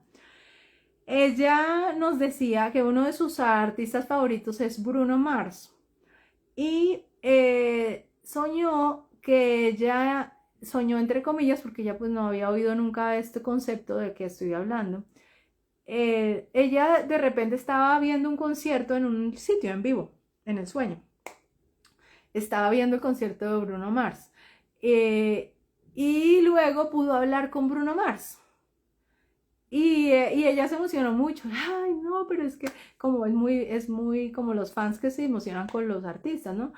Ella nos decía que uno de sus artistas favoritos es Bruno Mars y soñó entre comillas, porque ella pues no había oído nunca este concepto del que estoy hablando. Ella de repente estaba viendo un concierto en un sitio en vivo, en el sueño. Estaba viendo el concierto de Bruno Mars. Y luego pudo hablar con Bruno Mars. Y Y ella se emocionó mucho. Ay, no, pero es que como es muy como los fans que se emocionan con los artistas, ¿no?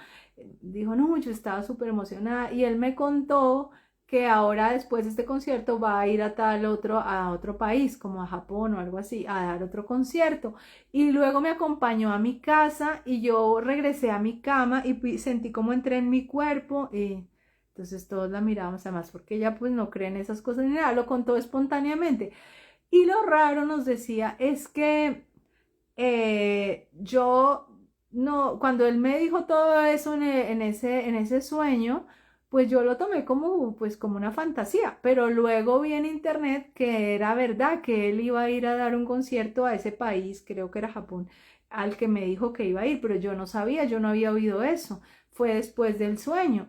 Dijo, no, yo estaba súper emocionada. Y él me contó que ahora después de este concierto va a ir a otro país, como a Japón o algo así, a dar otro concierto. Y luego me acompañó a mi casa y yo regresé a mi cama y sentí como entré en mi cuerpo y entonces todos la mirábamos además porque ella pues no cree en esas cosas ni nada, lo contó espontáneamente. Y lo raro nos decía es que yo no, cuando él me dijo todo eso en ese sueño, pues yo lo tomé como, pues como una fantasía, pero luego vi en internet que era verdad, que él iba a ir a dar un concierto a ese país, creo que era Japón, al que me dijo que iba a ir, pero yo no sabía, yo no había oído eso, fue después del sueño.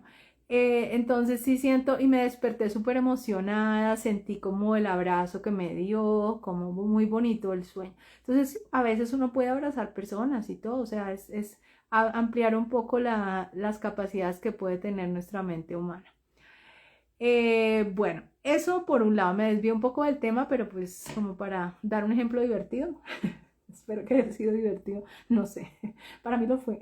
Entonces sí siento y me desperté súper emocionada, sentí como el abrazo que me dio, como muy bonito el sueño. Entonces a veces uno puede abrazar personas y todo, o sea, es ampliar un poco las capacidades que puede tener nuestra mente humana. Bueno, eso por un lado me desvió un poco del tema, pero pues como para dar un ejemplo divertido. Espero que haya sido divertido, no sé, para mí lo fue.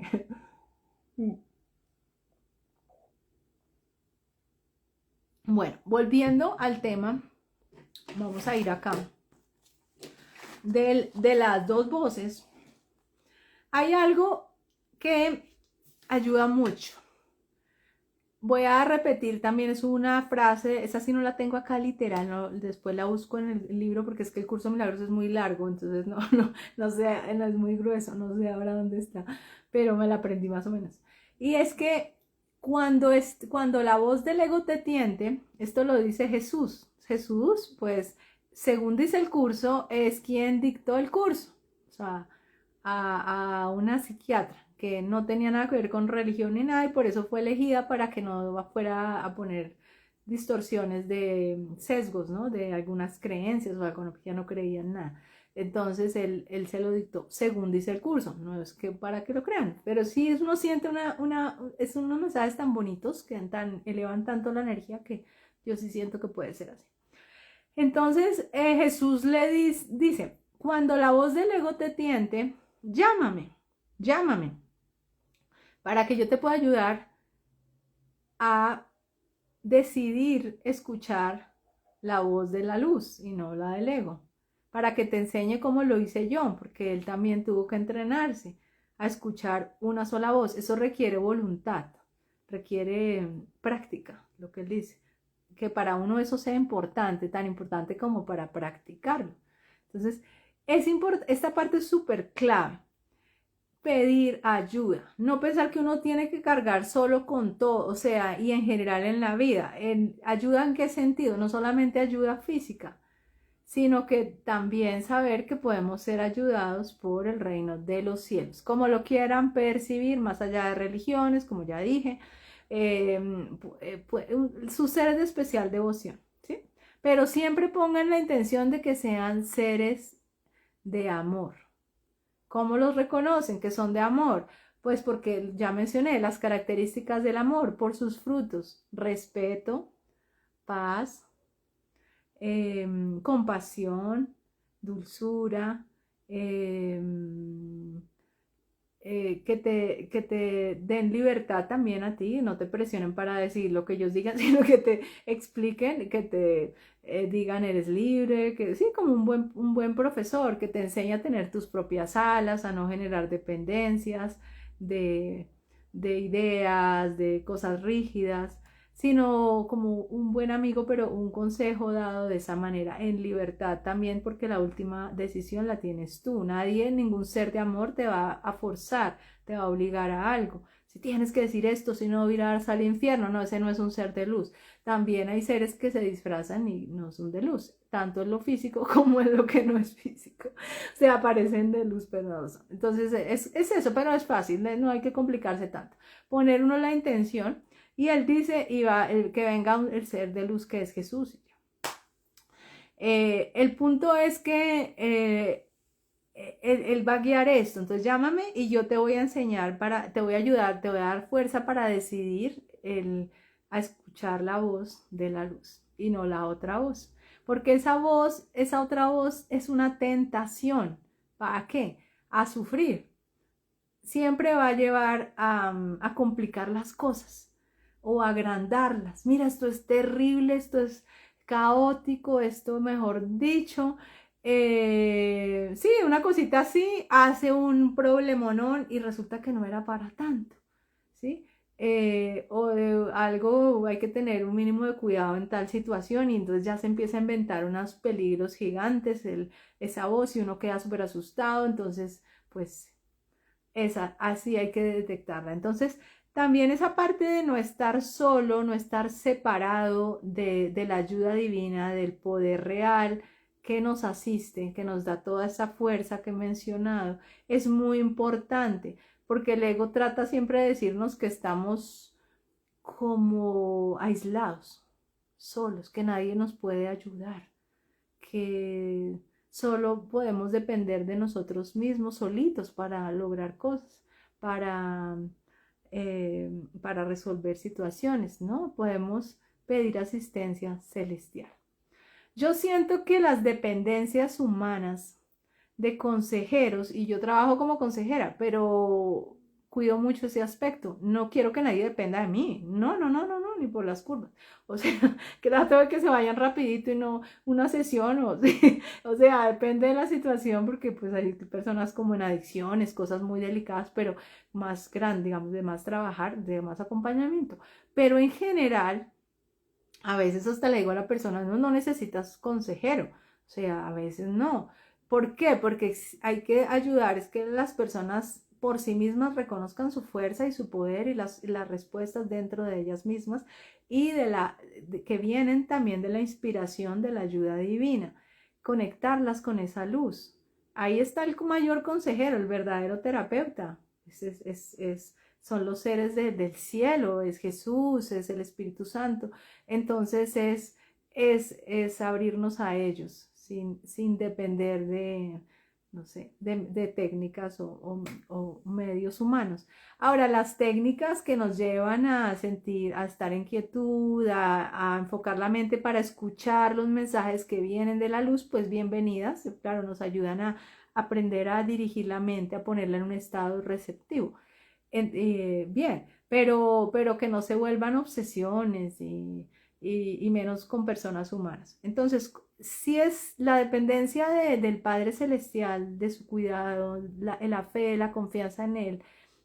Bueno, volviendo al tema, vamos a ir acá. De las dos voces, hay algo que ayuda mucho. Voy a repetir también, es una frase, esa sí no la tengo acá literal, no, después la busco en el libro porque es que el curso de milagros es muy largo, entonces no sé, no es muy grueso, no sé ahora dónde está, pero me la aprendí más o menos. Y es que cuando la voz del ego te tiente, esto lo dice Jesús. Jesús, pues, según dice el curso, es quien dictó el curso, o sea, a una psiquiatra que no tenía nada que ver con religión ni nada y por eso fue elegida para que no fuera a poner distorsiones de sesgos, ¿no? De algunas creencias o algo que ya no creían nada. Entonces él se lo dictó según dice el curso, no es que para que lo crean, pero sí uno siente es unos mensajes tan bonitos que elevan tanto la energía que yo sí siento que puede ser así. Entonces Jesús dice, cuando la voz del ego te tiente, llámame, para que yo te pueda ayudar a decidir escuchar la voz de la luz y no la del ego, para que te enseñe cómo lo hice yo, porque él también tuvo que entrenarse a escuchar una sola voz. Eso requiere voluntad, requiere práctica, lo que él dice, que para uno eso sea importante, tan importante como para practicarlo. Entonces, esta parte es súper clave. Pedir ayuda, no pensar que uno tiene que cargar solo con todo, o sea, y en general en la vida. ¿Ayuda en qué sentido? No solamente ayuda física, sino que también saber que podemos ser ayudados por el reino de los cielos, como lo quieran percibir, más allá de religiones, como ya dije, sus seres de especial devoción, ¿sí? Pero siempre pongan la intención de que sean seres de amor. ¿Cómo los reconocen que son de amor? Pues porque ya mencioné las características del amor por sus frutos: respeto, paz, compasión, dulzura, eh, que te den libertad también a ti, no te presionen para decir lo que ellos digan, sino que te expliquen, que te digan eres libre, que sí, como un buen profesor que te enseña a tener tus propias alas, a no generar dependencias de, de ideas, de cosas rígidas, sino como un buen amigo, pero un consejo dado de esa manera, en libertad también, porque la última decisión la tienes tú. Nadie, ningún ser de amor te va a forzar, te va a obligar a algo. Si tienes que decir esto, si no irás al infierno, no, ese no es un ser de luz. También hay seres que se disfrazan y no son de luz, tanto en lo físico como en lo que no es físico. Se aparecen de luz, pero no son. Entonces es eso, pero es fácil, no hay que complicarse tanto. Poner uno la intención. Y él dice, que venga el ser de luz que es Jesús. El punto es que él va a guiar esto. Entonces llámame y yo te voy a enseñar, te voy a ayudar, te voy a dar fuerza para decidir a escuchar la voz de la luz y no la otra voz. porque esa voz, esa otra voz es una tentación. ¿Para qué? A sufrir. Siempre va a llevar a complicar las cosas o a agrandarlas. Mira, esto es terrible, esto es caótico, esto mejor dicho. Sí, una cosita así hace un problemonón y resulta que no era para tanto, ¿sí? Algo, hay que tener un mínimo de cuidado en tal situación y entonces ya se empieza a inventar unos peligros gigantes, esa voz y uno queda súper asustado, entonces pues así hay que detectarla. Entonces, también esa parte de no estar solo, no estar separado de la ayuda divina, del poder real que nos asiste, que nos da toda esa fuerza que he mencionado, es muy importante, porque el ego trata siempre de decirnos que estamos como aislados, solos, que nadie nos puede ayudar, que solo podemos depender de nosotros mismos solitos para lograr cosas, para, para resolver situaciones, ¿no? Podemos pedir asistencia celestial. Yo siento que las dependencias humanas de consejeros, y yo trabajo como consejera, pero cuido mucho ese aspecto. No quiero que nadie dependa de mí. No, no, no, no, no, ni por las curvas. O sea, que trato de que se vayan rapidito y no una sesión, o, sí, o sea, depende de la situación, porque pues hay personas como en adicciones, cosas muy delicadas, pero más grandes, digamos, de más trabajar, de más acompañamiento. Pero en general, a veces hasta le digo a la persona, no, no necesitas consejero, o sea, a veces no. ¿Por qué? Porque hay que ayudar, es que las personas por sí mismas reconozcan su fuerza y su poder y las respuestas dentro de ellas mismas y que vienen también de la inspiración de la ayuda divina, conectarlas con esa luz. Ahí está el mayor consejero, el verdadero terapeuta. Son los seres del cielo, es Jesús, es el Espíritu Santo. Entonces es abrirnos a ellos sin depender de, no sé, de técnicas o medios humanos. Ahora, las técnicas que nos llevan a sentir, a estar en quietud, a enfocar la mente para escuchar los mensajes que vienen de la luz, pues bienvenidas. Claro, nos ayudan a aprender a dirigir la mente, a ponerla en un estado receptivo. Bien, pero que no se vuelvan obsesiones y menos con personas humanas. Entonces, si es la dependencia del Padre Celestial, de su cuidado, la fe, la confianza en Él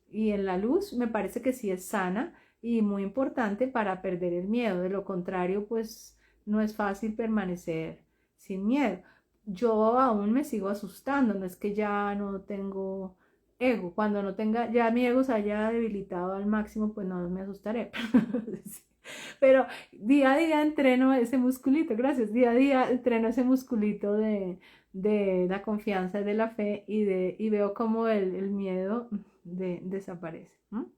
y en la luz, me parece que sí es sana y muy importante para perder el miedo. De lo contrario, pues no es fácil permanecer sin miedo. Yo aún me sigo asustando, no es que ya no tengo ego. Cuando no tenga, ya mi ego se haya debilitado al máximo, pues no me asustaré. Pero día a día entreno ese musculito, gracias. Día a día entreno ese musculito de la confianza, de la fe y veo como el miedo desaparece. ¿No?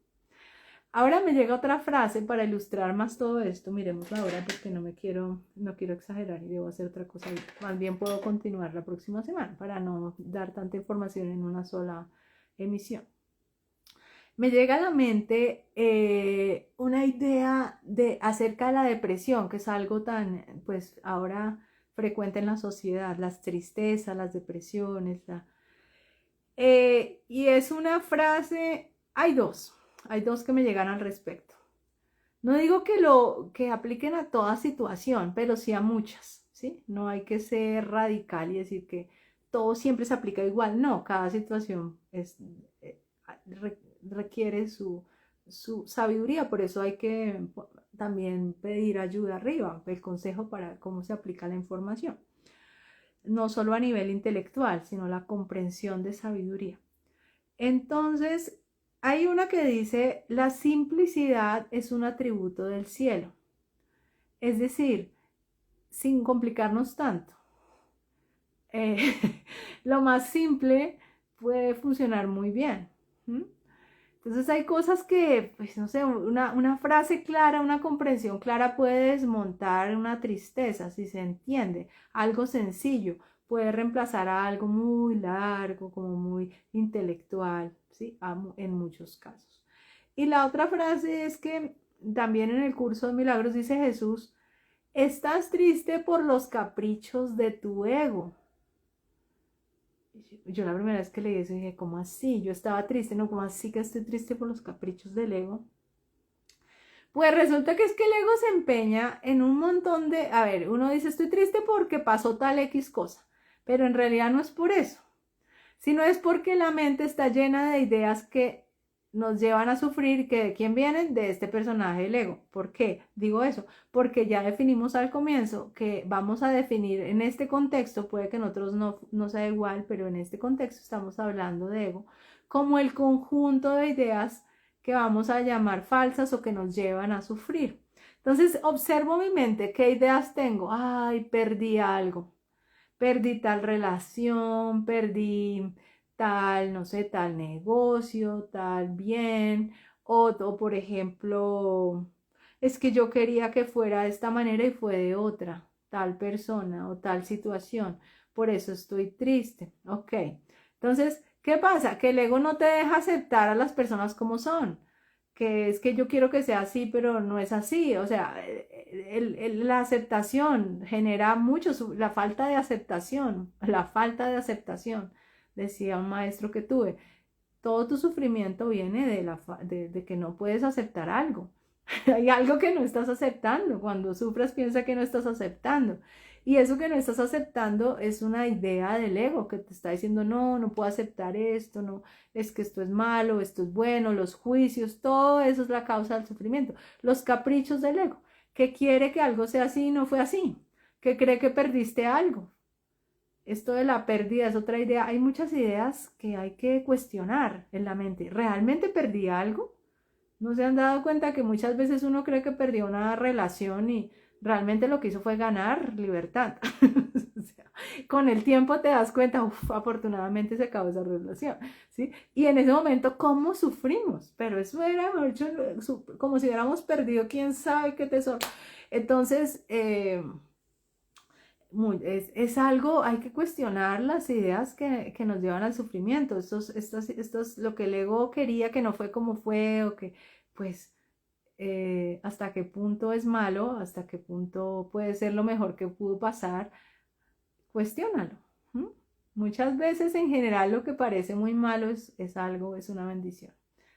Ahora me llega otra frase para ilustrar más todo esto. Miremosla ahora porque no quiero exagerar y debo hacer otra cosa. Más bien puedo continuar la próxima semana para no dar tanta información en una sola emisión. Me llega a la mente una idea acerca de la depresión, que es algo tan, pues ahora frecuente en la sociedad, las tristezas, las depresiones, y es una frase, hay dos que me llegan al respecto. No digo que apliquen a toda situación, pero sí a muchas, ¿sí? No hay que ser radical y decir que todo siempre se aplica igual. No, cada situación eh, requiere su sabiduría, por eso hay que también pedir ayuda arriba, el consejo para cómo se aplica la información. No solo a nivel intelectual, sino la comprensión de sabiduría. Entonces, hay una que dice, la simplicidad es un atributo del cielo. Es decir, sin complicarnos tanto. Eh, lo más simple puede funcionar muy bien. ¿Mm? Entonces hay cosas que, pues no sé, una frase clara, una comprensión clara puede desmontar una tristeza, si se entiende. Algo sencillo puede reemplazar a algo muy largo, como muy intelectual, ¿sí? En muchos casos. Y la otra frase es que también en el curso de milagros dice Jesús, Estás triste por los caprichos de tu ego. Yo la primera vez que leí eso dije, ¿cómo así? Yo estaba triste, ¿no? ¿Cómo así que estoy triste por los caprichos del ego? Pues resulta que es que el ego se empeña en un montón de... A ver, uno dice, estoy triste porque pasó tal X cosa, pero en realidad no es por eso, sino es porque la mente está llena de ideas que nos llevan a sufrir, que de quién vienen, de este personaje del ego. ¿Por qué digo eso? Porque ya definimos al comienzo que vamos a definir en este contexto, puede que en otros no sea igual, pero en este contexto estamos hablando de ego, como el conjunto de ideas que vamos a llamar falsas o que nos llevan a sufrir. Entonces observo mi mente, ¿qué ideas tengo? Ay, perdí algo, perdí tal relación, perdí tal, no sé, tal negocio, tal bien, o por ejemplo, es que yo quería que fuera de esta manera y fue de otra, tal persona o tal situación, por eso estoy triste, ok. Entonces, ¿qué pasa? Que el ego no te deja aceptar a las personas como son, que es que yo quiero que sea así, pero no es así. O sea, la aceptación genera mucho, la falta de aceptación, decía un maestro que tuve. Todo tu sufrimiento viene de que no puedes aceptar algo. Hay algo que no estás aceptando. Cuando sufres, piensa que no estás aceptando. Y eso que no estás aceptando es una idea del ego que te está diciendo, no, no puedo aceptar esto, no, es que esto es malo, esto es bueno, los juicios, todo eso es la causa del sufrimiento. Los caprichos del ego, que quiere que algo sea así y no fue así, que cree que perdiste algo. Esto de la pérdida es otra idea. Hay muchas ideas que hay que cuestionar en la mente. ¿Realmente perdí algo? ¿No se han dado cuenta que muchas veces uno cree que perdió una relación y realmente lo que hizo fue ganar libertad? O sea, con el tiempo te das cuenta, uff, afortunadamente se acabó esa relación, ¿sí? Y en ese momento, ¿cómo sufrimos? Pero eso era, como si hubiéramos perdido quién sabe qué tesoro. Entonces, es algo, hay que cuestionar las ideas que nos llevan al sufrimiento. Estos, lo que el ego quería que no fue como fue, o que, pues, hasta qué punto es malo, hasta qué punto puede ser lo mejor que pudo pasar, cuestiónalo. ¿M? Muchas veces en general lo que parece muy malo es algo, es una bendición.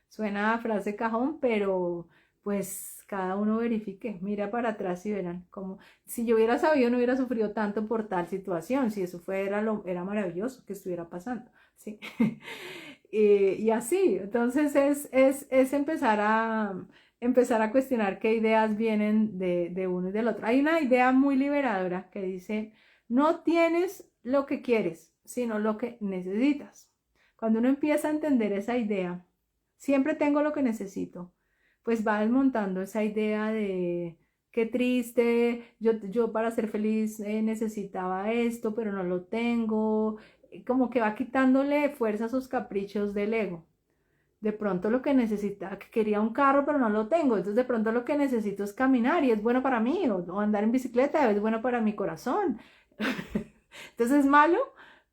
Suena a frase cajón, pero pues cada uno verifique, mira para atrás y verán como si yo hubiera sabido no hubiera sufrido tanto por tal situación, si eso era maravilloso que estuviera pasando, ¿sí? Y así, entonces es empezar a cuestionar qué ideas vienen de uno y del otro. Hay una idea muy liberadora que dice, no tienes lo que quieres, sino lo que necesitas. Cuando uno empieza a entender esa idea, siempre tengo lo que necesito, pues va desmontando esa idea de qué triste, yo para ser feliz necesitaba esto, pero no lo tengo, como que va quitándole fuerza a sus caprichos del ego. De pronto lo que necesita, que quería un carro pero no lo tengo, entonces de pronto lo que necesito es caminar y es bueno para mí, o andar en bicicleta es bueno para mi corazón. Entonces es malo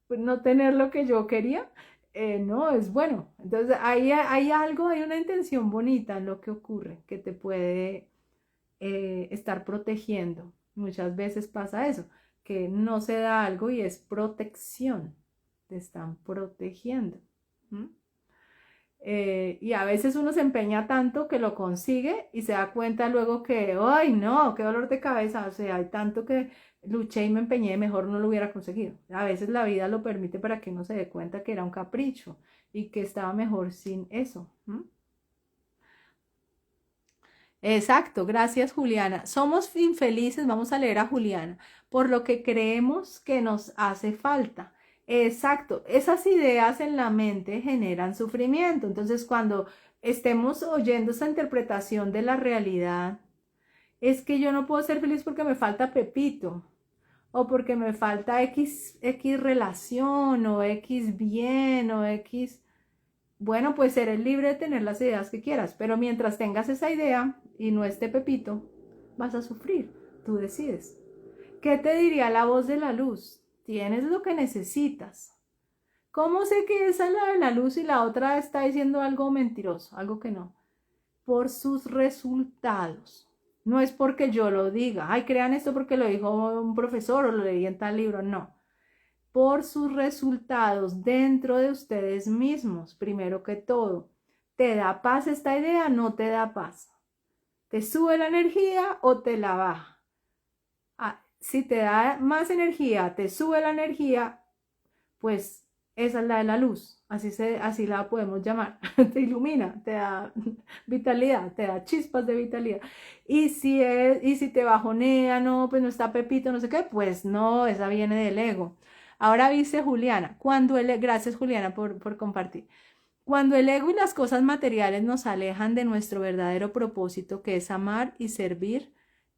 pues, no tener lo que yo quería, no, es bueno. Entonces hay algo, hay una intención bonita en lo que ocurre que te puede estar protegiendo. Muchas veces pasa eso, que no se da algo y es protección, te están protegiendo. ¿Mm? Y a veces uno se empeña tanto que lo consigue y se da cuenta luego que, ay, no, qué dolor de cabeza, o sea, hay tanto que luché y me empeñé, mejor no lo hubiera conseguido. A veces la vida lo permite para que uno se dé cuenta que era un capricho y que estaba mejor sin eso. ¿M? Exacto, gracias Juliana. Somos infelices, vamos a leer a Juliana, por lo que creemos que nos hace falta. Exacto, esas ideas en la mente generan sufrimiento. Entonces, cuando estemos oyendo esa interpretación de la realidad, es que yo no puedo ser feliz porque me falta Pepito, o porque me falta X relación, o X bien, o X... Bueno, pues eres libre de tener las ideas que quieras, pero mientras tengas esa idea y no esté Pepito, vas a sufrir. Tú decides. ¿Qué te diría la voz de la luz? Tienes lo que necesitas. ¿Cómo sé que esa es la de la luz y la otra está diciendo algo mentiroso, algo que no? Por sus resultados. No es porque yo lo diga, ay, crean esto porque lo dijo un profesor o lo leí en tal libro, no. Por sus resultados dentro de ustedes mismos, primero que todo. ¿Te da paz esta idea? No te da paz. ¿Te sube la energía o te la baja? Si te da más energía, te sube la energía, pues esa es la de la luz, así la podemos llamar. Te ilumina, te da vitalidad, te da chispas de vitalidad. Y si te bajonea, no, pues no está Pepito, no sé qué, pues no, esa viene del ego. Ahora dice Juliana, gracias Juliana por compartir. Cuando el ego y las cosas materiales nos alejan de nuestro verdadero propósito, que es amar y servir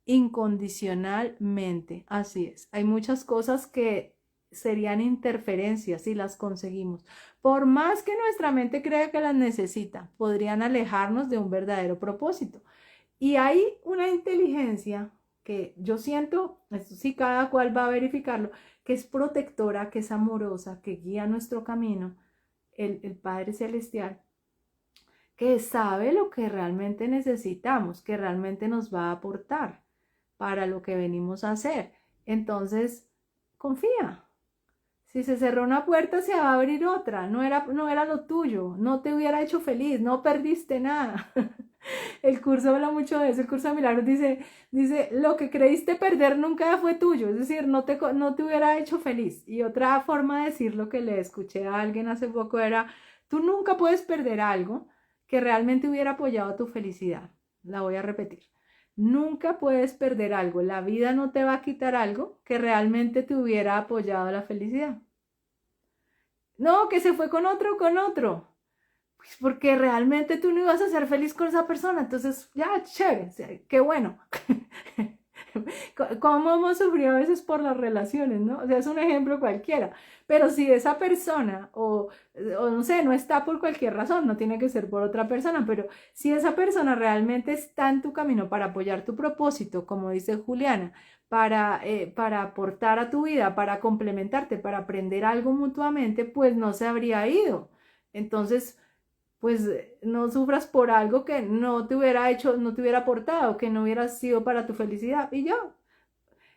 incondicionalmente. Así es. Hay muchas cosas que serían interferencias si las conseguimos. Por más que nuestra mente crea que las necesita, podrían alejarnos de un verdadero propósito. Y hay una inteligencia que yo siento, esto sí cada cual va a verificarlo, que es protectora, que es amorosa, que guía nuestro camino, el Padre Celestial, que sabe lo que realmente necesitamos, que realmente nos va a aportar para lo que venimos a hacer. Entonces, confía. Si se cerró una puerta, se va a abrir otra. No era lo tuyo. No te hubiera hecho feliz. No perdiste nada. El curso habla mucho de eso. El curso de milagros dice, lo que creíste perder nunca fue tuyo. Es decir, no te hubiera hecho feliz. Y otra forma de decir lo que le escuché a alguien hace poco era, tú nunca puedes perder algo que realmente hubiera apoyado tu felicidad. La voy a repetir. Nunca puedes perder algo. La vida no te va a quitar algo que realmente te hubiera apoyado la felicidad. No, que se fue con otro, con otro. Pues porque realmente tú no ibas a ser feliz con esa persona. Entonces, ya, chévere, qué bueno. Cómo hemos sufrido a veces por las relaciones, ¿no? O sea, es un ejemplo cualquiera. Pero si esa persona, o no sé, no está por cualquier razón, no tiene que ser por otra persona, pero si esa persona realmente está en tu camino para apoyar tu propósito, como dice Juliana, para aportar a tu vida, para complementarte, para aprender algo mutuamente, pues no se habría ido. Entonces, pues no sufras por algo que no te hubiera hecho, no te hubiera aportado, que no hubiera sido para tu felicidad. Y ya.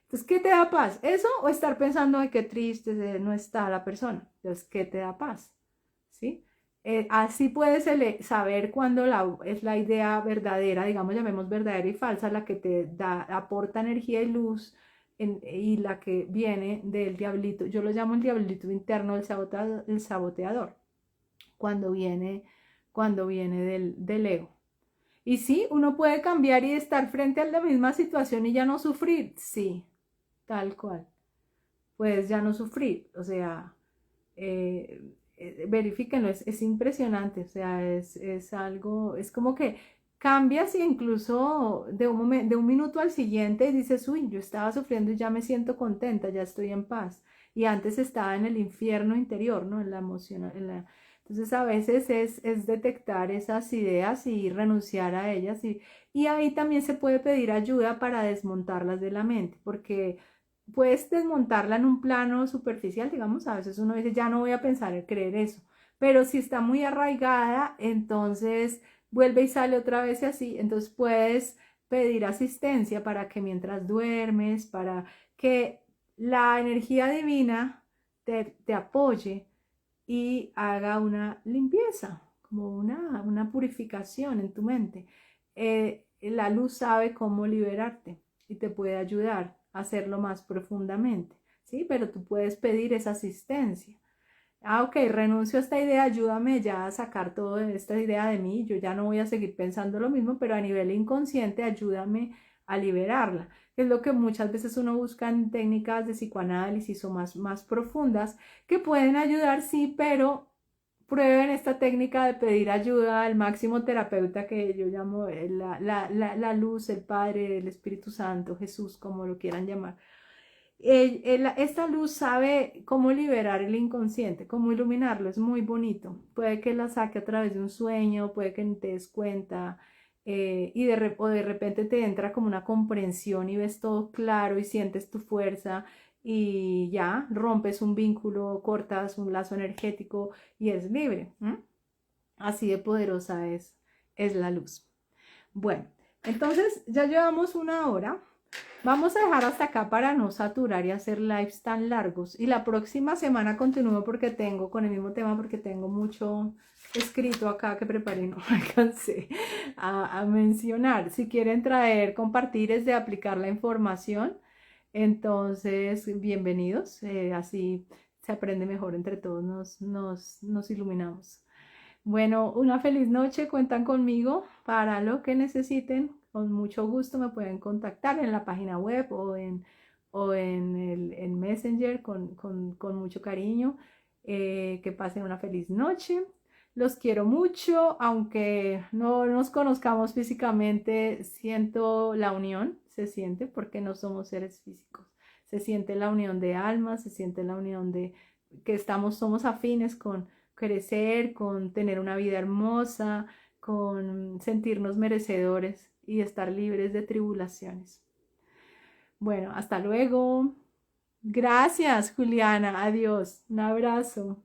Entonces, ¿qué te da paz? ¿Eso o estar pensando, ay, qué triste, no está la persona? Entonces, ¿qué te da paz? ¿Sí? Así puedes saber cuándo es la idea verdadera, digamos, llamemos verdadera y falsa, la que te aporta energía y luz, y la que viene del diablito. Yo lo llamo el diablito interno, el saboteador, cuando viene, cuando viene del ego. Y sí, uno puede cambiar y estar frente a la misma situación y ya no sufrir. Sí, tal cual. Puedes ya no sufrir. O sea, verifíquenlo, es impresionante. O sea, es algo, es como que cambias y incluso de un minuto al siguiente dices, uy, yo estaba sufriendo y ya me siento contenta, ya estoy en paz. Y antes estaba en el infierno interior, ¿no? En la emoción, entonces a veces es detectar esas ideas y renunciar a ellas y ahí también se puede pedir ayuda para desmontarlas de la mente, porque puedes desmontarla en un plano superficial, digamos, a veces uno dice, ya no voy a pensar en creer eso, pero si está muy arraigada, entonces vuelve y sale otra vez y así, entonces puedes pedir asistencia para que mientras duermes, para que la energía divina te apoye y haga una limpieza, como una purificación en tu mente. La luz sabe cómo liberarte y te puede ayudar a hacerlo más profundamente, ¿sí? Pero tú puedes pedir esa asistencia. Ok, renuncio a esta idea, ayúdame ya a sacar toda esta idea de mí, yo ya no voy a seguir pensando lo mismo, pero a nivel inconsciente ayúdame a liberarla, que es lo que muchas veces uno busca en técnicas de psicoanálisis o más profundas, que pueden ayudar, sí, pero prueben esta técnica de pedir ayuda al máximo terapeuta que yo llamo la luz, el Padre, el Espíritu Santo, Jesús, como lo quieran llamar. Esta luz sabe cómo liberar el inconsciente, cómo iluminarlo, es muy bonito. Puede que la saque a través de un sueño, puede que te des cuenta, o de repente te entra como una comprensión y ves todo claro y sientes tu fuerza y ya rompes un vínculo, cortas un lazo energético y es libre. Así de poderosa es la luz. Bueno, Entonces, ya llevamos 1 hora. Vamos a dejar hasta acá para no saturar y hacer lives tan largos. Y la próxima semana continúo porque tengo, con el mismo tema, porque tengo mucho escrito acá que preparé y no alcancé a mencionar. Si quieren traer, compartir es de aplicar la información, entonces bienvenidos. Así se aprende mejor entre todos, nos iluminamos. Bueno, una feliz noche, cuentan conmigo para lo que necesiten. Con mucho gusto me pueden contactar en la página web o en Messenger con mucho cariño. Que pasen una feliz noche. Los quiero mucho, aunque no nos conozcamos físicamente, siento la unión, se siente porque no somos seres físicos. Se siente la unión de almas, se siente la unión de que somos afines con crecer, con tener una vida hermosa, con sentirnos merecedores y estar libres de tribulaciones. Bueno, hasta luego. Gracias, Juliana. Adiós. Un abrazo.